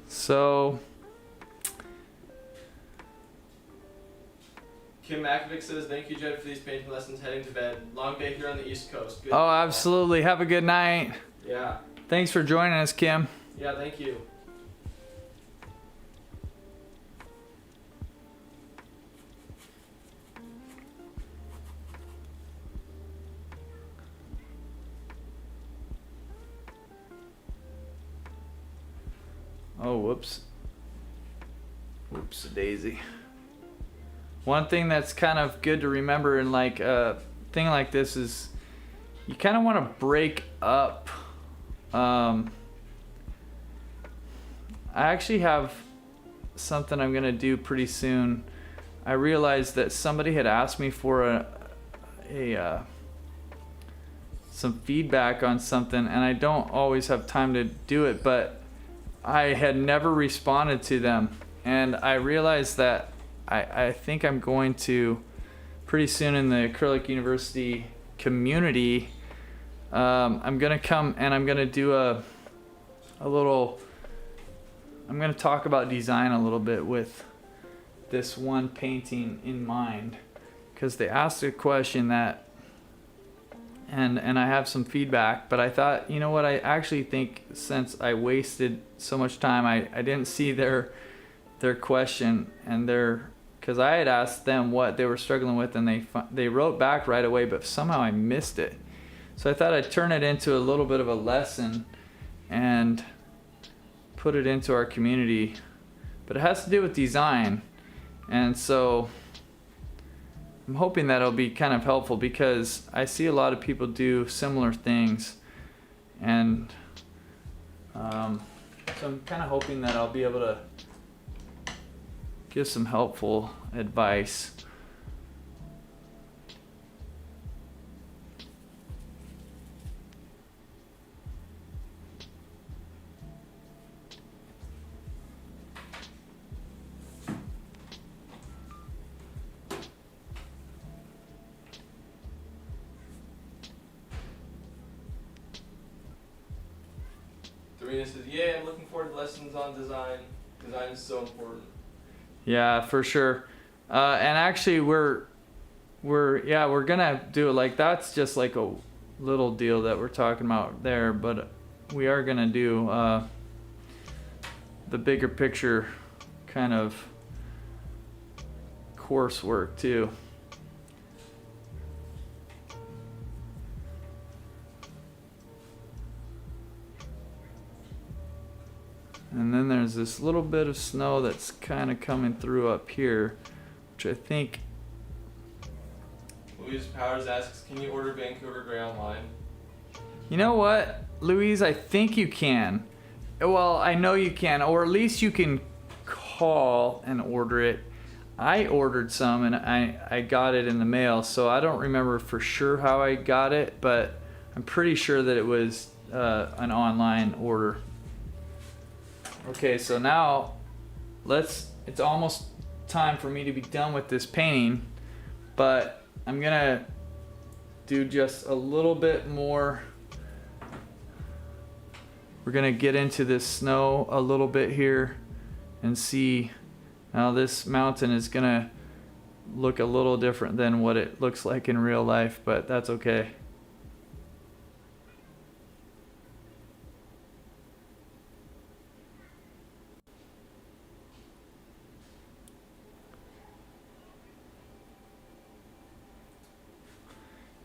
So Kim Makovic says, thank you, Jed, for these painting lessons. Heading to bed. Long day here on the East Coast. Good. Oh, absolutely. Have a good night. Yeah. Thanks for joining us, Kim. Yeah, thank you. Oh, whoops. Whoops, daisy. One thing that's kind of good to remember in like a thing like this is you kind of want to break up. I actually have something I'm gonna do pretty soon. I realized that somebody had asked me for some feedback on something, and I don't always have time to do it, but I had never responded to them, and I realized that I think I'm going to pretty soon in the Acrylic University community. I'm gonna come and I'm gonna do a little. I'm gonna talk about design a little bit with this one painting in mind, because they asked a question that, and I have some feedback, but I thought, you know what, I actually think since I wasted so much time, I didn't see their question and because I had asked them what they were struggling with, and they wrote back right away, but somehow I missed it. So I thought I'd turn it into a little bit of a lesson and put it into our community, but it has to do with design, and so I'm hoping that it'll be kind of helpful, because I see a lot of people do similar things, and so I'm kind of hoping that I'll be able to give some helpful advice. Serena says, yeah, I'm looking forward to lessons on design. Design is so important. Yeah, for sure. And actually we're gonna do it. Like, that's just like a little deal that we're talking about there, but we are gonna do the bigger picture kind of coursework too. And then there's this little bit of snow that's kind of coming through up here, which I think. Louise Powers asks, can you order Vancouver Gray online? You know what, Louise? I think you can. Well, I know you can, or at least you can call and order it. I ordered some and I got it in the mail, so I don't remember for sure how I got it, but I'm pretty sure that it was an online order. Okay, so now it's almost time for me to be done with this painting, but I'm gonna do just a little bit more. We're gonna get into this snow a little bit here and see. Now this mountain is gonna look a little different than what it looks like in real life, but that's okay.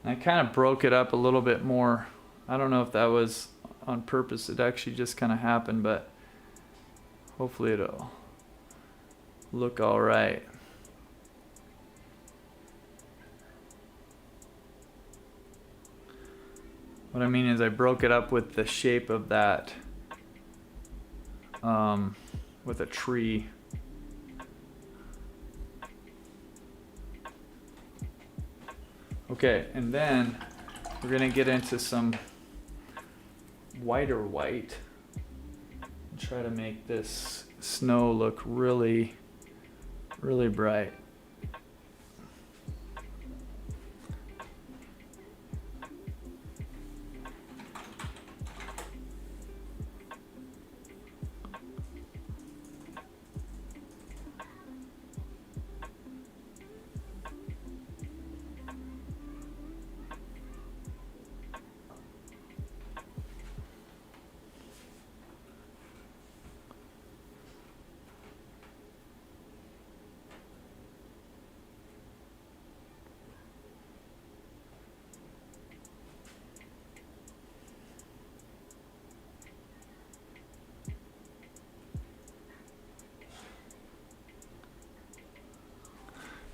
I kind of broke it up a little bit more. I don't know if that was on purpose. It actually just kind of happened, but hopefully it'll look all right. What I mean is I broke it up with the shape of that, with a tree. Okay, and then we're gonna get into some whiter white and try to make this snow look really, really bright.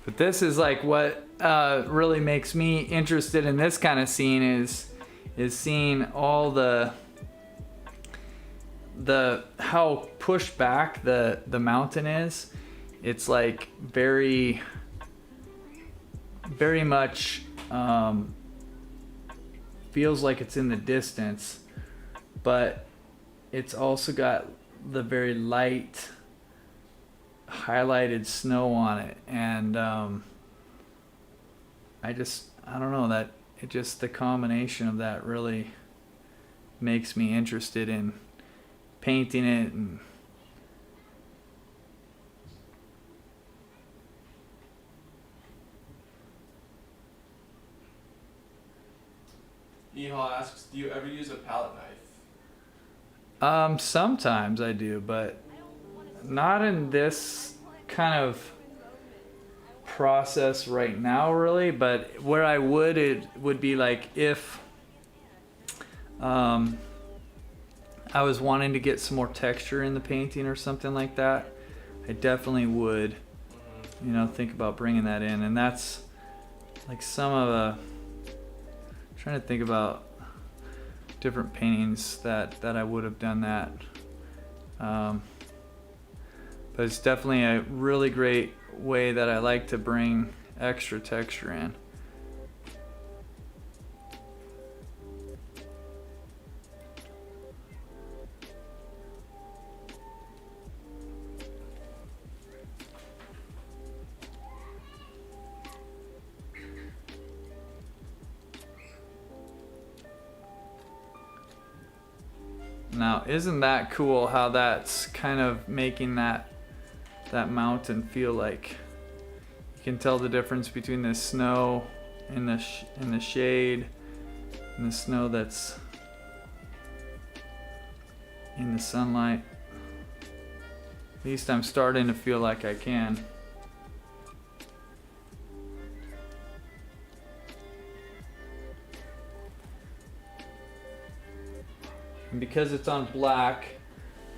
But this is like what really makes me interested in this kind of scene is seeing all the how pushed back the mountain is. It's like very much feels like it's in the distance, but it's also got the very light highlighted snow on it, and I don't know, that it just, the combination of that really makes me interested in painting it. And Nihal asks, do you ever use a palette knife? sometimes I do, but not in this kind of process right now really. But where I would, it would be like if I was wanting to get some more texture in the painting or something like that, I definitely would, you know, think about bringing that in. And that's like some of the, trying to think about different paintings that I would have done that. But it's definitely a really great way that I like to bring extra texture in. Now, isn't that cool how that's kind of making that mountain feel like you can tell the difference between the snow in the shade and the snow that's in the sunlight. At least I'm starting to feel like I can. And because it's on black,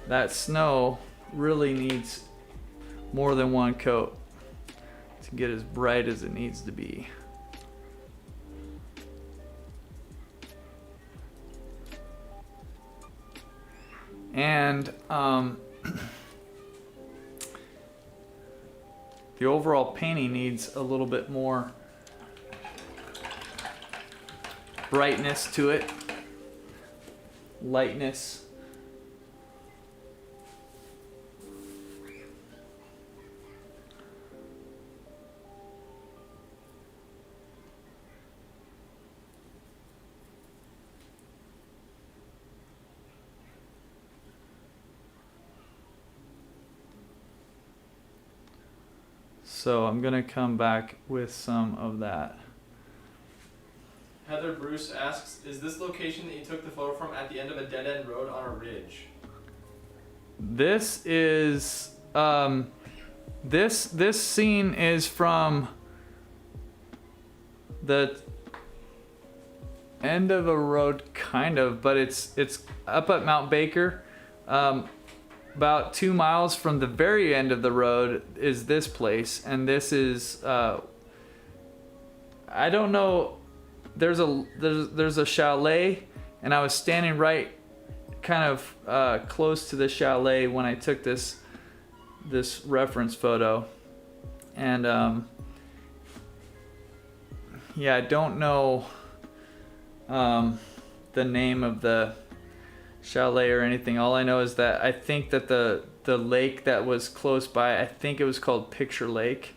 that snow really needs more than one coat to get as bright as it needs to be. And the overall painting needs a little bit more brightness to it, lightness. So I'm gonna come back with some of that. Heather Bruce asks, is this location that you took the photo from at the end of a dead-end road on a ridge? This is this scene is from the end of a road, kind of, but it's up at Mount Baker. About 2 miles from the very end of the road is this place, and this is I don't know. There's a chalet, and I was standing right kind of close to the chalet when I took this reference photo. And yeah, I don't know the name of the chalet or anything. All I know is that I think that the lake that was close by, I think it was called Picture Lake,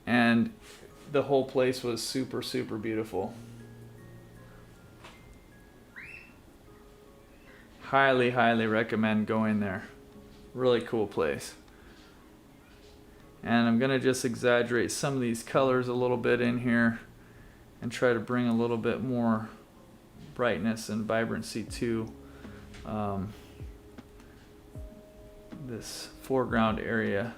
and the whole place was super, super beautiful. Highly, highly recommend going there. Really cool place. And I'm gonna just exaggerate some of these colors a little bit in here and try to bring a little bit more brightness and vibrancy to this foreground area.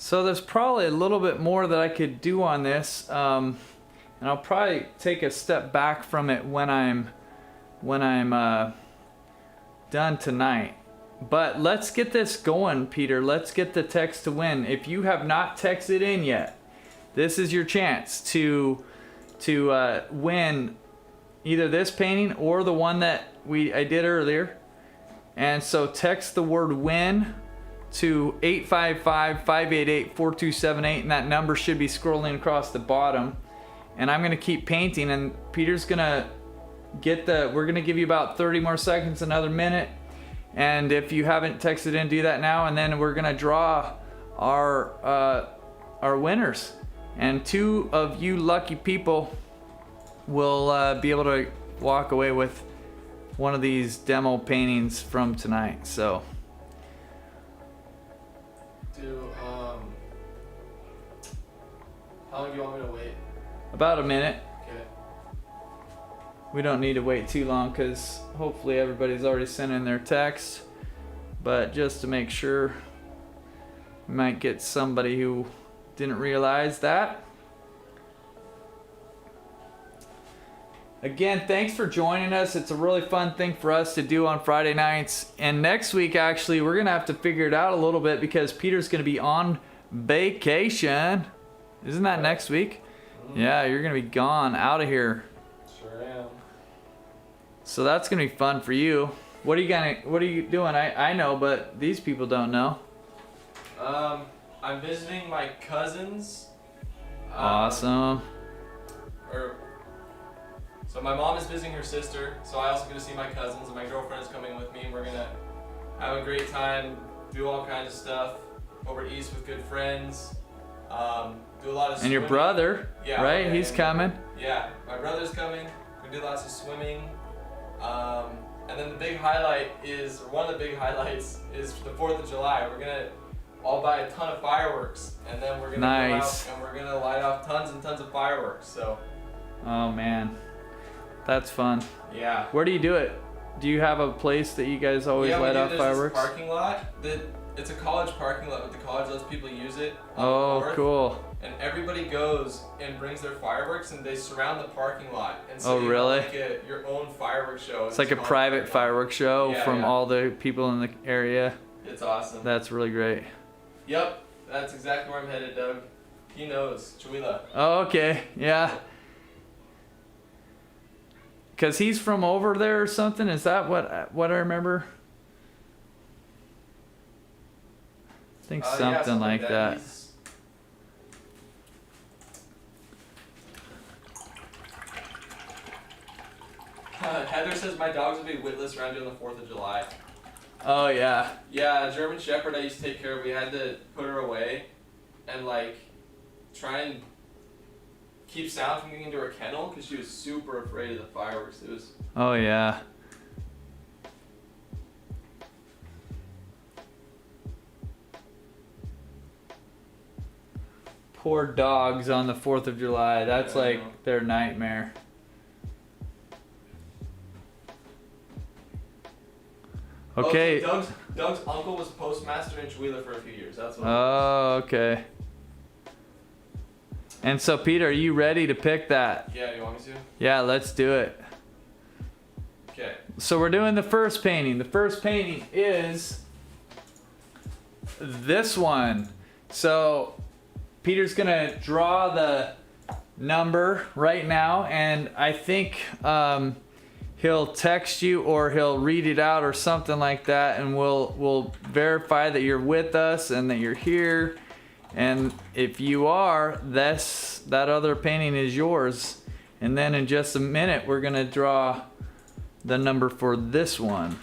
So there's probably a little bit more that I could do on this, and I'll probably take a step back from it when I'm done tonight. But let's get this going, Peter. Let's get the text to win. If you have not texted in yet, this is your chance to win either this painting or the one that I did earlier. And so text the word win to 855-588-4278, and that number should be scrolling across the bottom. And I'm gonna keep painting, and Peter's gonna we're gonna give you about 30 more seconds, another minute. And if you haven't texted in, do that now, and then we're gonna draw our winners. And 2 of you lucky people will be able to walk away with one of these demo paintings from tonight. So how long do you want me to wait? about a minute. Okay. We don't need to wait too long because hopefully everybody's already sent in their text. But just to make sure, we might get somebody who didn't realize that. Again, thanks for joining us. It's a really fun thing for us to do on Friday nights. And next week, actually, we're going to have to figure it out a little bit because Peter's going to be on vacation. Isn't that next week? Yeah, you're going to be gone, out of here. Sure am. So that's going to be fun for you. What are you doing? I know, but these people don't know. I'm visiting my cousins. Awesome. So my mom is visiting her sister, so I also get to see my cousins, and my girlfriend is coming with me, and we're gonna have a great time, do all kinds of stuff over east with good friends, do a lot of swimming. And your brother, yeah, right? okay, He's coming. Yeah, my brother's coming. We do lots of swimming. And then the big highlight one of the big highlights is the 4th of July. We're gonna all buy a ton of fireworks, and then we're gonna go out and we're gonna light off tons and tons of fireworks. So. Oh man, that's fun. Yeah. Where do you do it? Do you have a place that you guys always light off fireworks? This parking lot. It's a college parking lot, but the college lets people use it. Oh, cool. And everybody goes and brings their fireworks, and they surround the parking lot. And so you really? Have like your own fireworks show. It's like a private fireworks show from all the people in the area. It's awesome. That's really great. Yep, that's exactly where I'm headed, Doug. He knows, Chihuahua. Oh, okay, yeah. Cause he's from over there or something. Is that what I remember? I think something like that. Heather says my dogs will be witless around you on the 4th of July. Oh yeah. Yeah, a German Shepherd I used to take care of. We had to put her away, and like try and keep sound from getting into her kennel because she was super afraid of the fireworks. It was. Oh yeah. Poor dogs on the 4th of July. That's like their nightmare. Okay. Oh, so Doug's uncle was postmaster in Chihuahua for a few years. That's what. Oh, okay. And so, Peter, are you ready to pick that? Yeah, you want me to? Yeah, let's do it. Okay. So we're doing the first painting. The first painting is this one. So Peter's gonna draw the number right now, and I think he'll text you or he'll read it out or something like that, and we'll verify that you're with us and that you're here. And if you are, that other painting is yours. And then in just a minute, we're gonna draw the number for this one.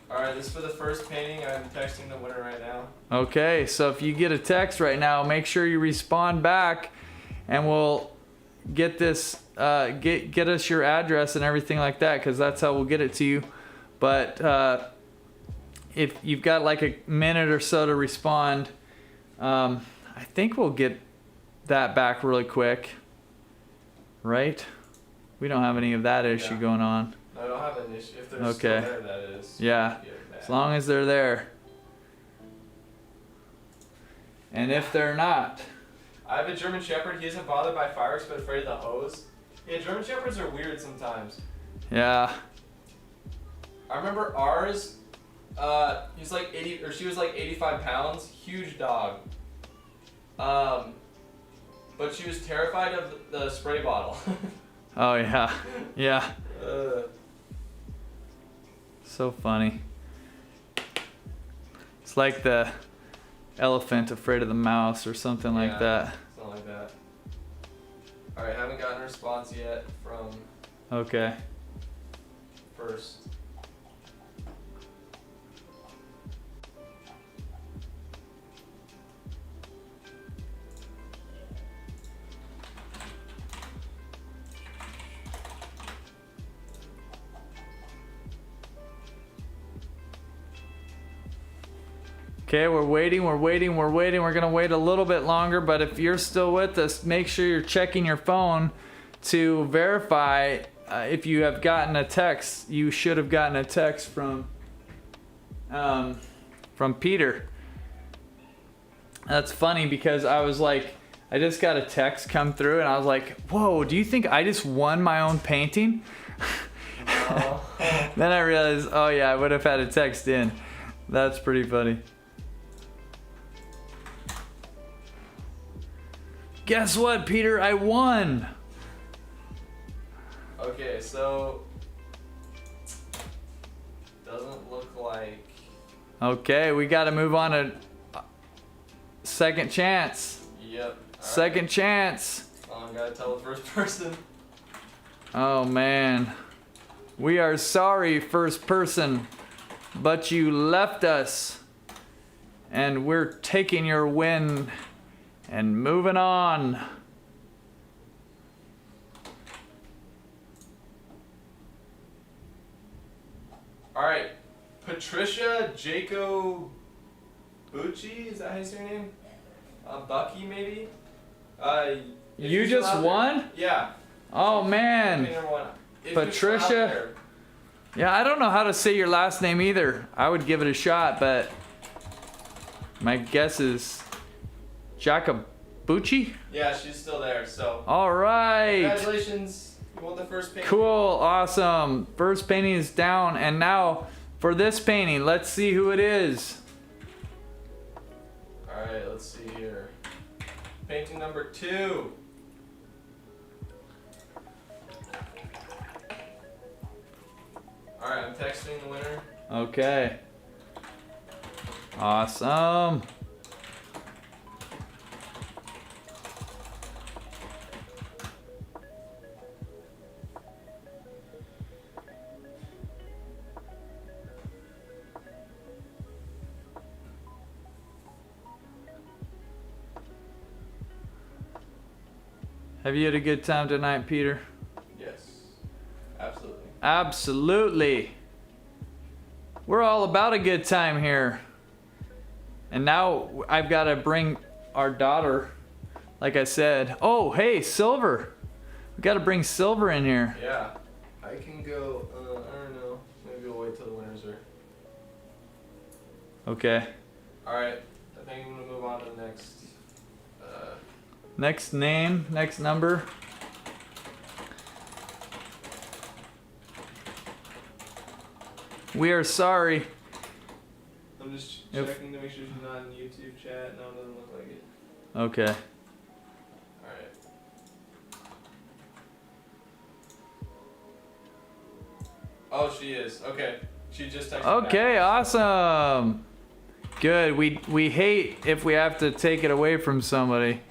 Alright, this is for the first painting. I'm texting the winner right now. Okay, so if you get a text right now, make sure you respond back, and we'll get this, get us your address and everything like that, because that's how we'll get it to you. But if you've got like a minute or so to respond, I think we'll get that back really quick, right? We don't have any of that issue going on. No, I don't have an issue. If they're Okay. still there, that is. Yeah. As long as they're there. And if they're not. I have a German Shepherd. He isn't bothered by fireworks but afraid of the hose. Yeah, German Shepherds are weird sometimes. Yeah. I remember ours. He's like 80, or she was like 85 pounds. Huge dog. But she was terrified of the spray bottle. Oh yeah. Yeah. uh, So funny. It's like the elephant afraid of the mouse or something like that. Something like that. Alright, haven't gotten a response yet from Okay. first. Okay, we're waiting. We're gonna wait a little bit longer, but if you're still with us, make sure you're checking your phone to verify if you have gotten a text. You should have gotten a text from Peter. That's funny because I was like, I just got a text come through and I was like, whoa, do you think I just won my own painting? No. Then I realized, oh yeah, I would have had a text in. That's pretty funny. Guess what, Peter? I won. Okay, so doesn't look like. Okay, we got to move on to second chance. Yep. Second chance. I gotta tell the first person. Oh man. We are sorry, first person, but you left us. And we're taking your win and moving on. All right, Patricia Jacobucci, is that how you say her name? Bucky maybe. If You you're still just out won? there- Yeah. Oh man. Number one. If you're still out Patricia. there, Yeah, I don't know how to say your last name either. I would give it a shot, but my guess is Jacobucci? Yeah, she's still there. So All right. congratulations, you won the first painting. Cool, awesome. First painting is down, and now for this painting, let's see who it is. All right, let's see here. Painting number 2. All right, I'm texting the winner. Okay. Awesome. Have you had a good time tonight, Peter? Yes, absolutely. Absolutely. We're all about a good time here. And now I've got to bring our daughter, like I said. Oh, hey, Silver. We got to bring Silver in here. Yeah, I can go. I don't know. Maybe we'll wait till the winners are. Okay. All right, I think I'm gonna move on to the next. Next name, next number. We are sorry. I'm just If- checking to make sure she's not in YouTube chat. No, it doesn't look like it. Okay. All right. Oh, she is. Okay. She just texted Okay, back. awesome. Good. We hate if we have to take it away from somebody.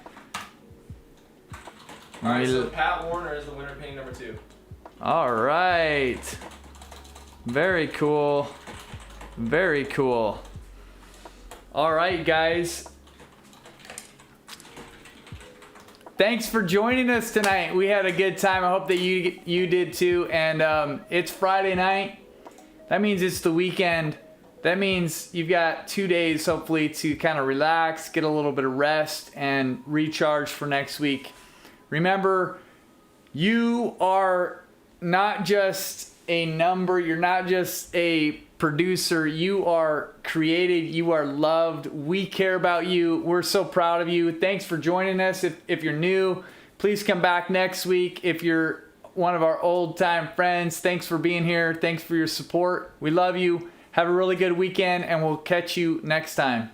All right, We- so Pat Warner is the winner, painting number 2. All right. Very cool. Very cool. All right, guys. Thanks for joining us tonight. We had a good time. I hope that you did too. And it's Friday night. That means it's the weekend. That means you've got 2 days, hopefully, to kind of relax, get a little bit of rest, and recharge for next week. Remember, you are not just a number. You're not just a producer. You are created. You are loved. We care about you. We're so proud of you. Thanks for joining us. If you're new, please come back next week. If you're one of our old time friends, thanks for being here. Thanks for your support. We love you. Have a really good weekend, and we'll catch you next time.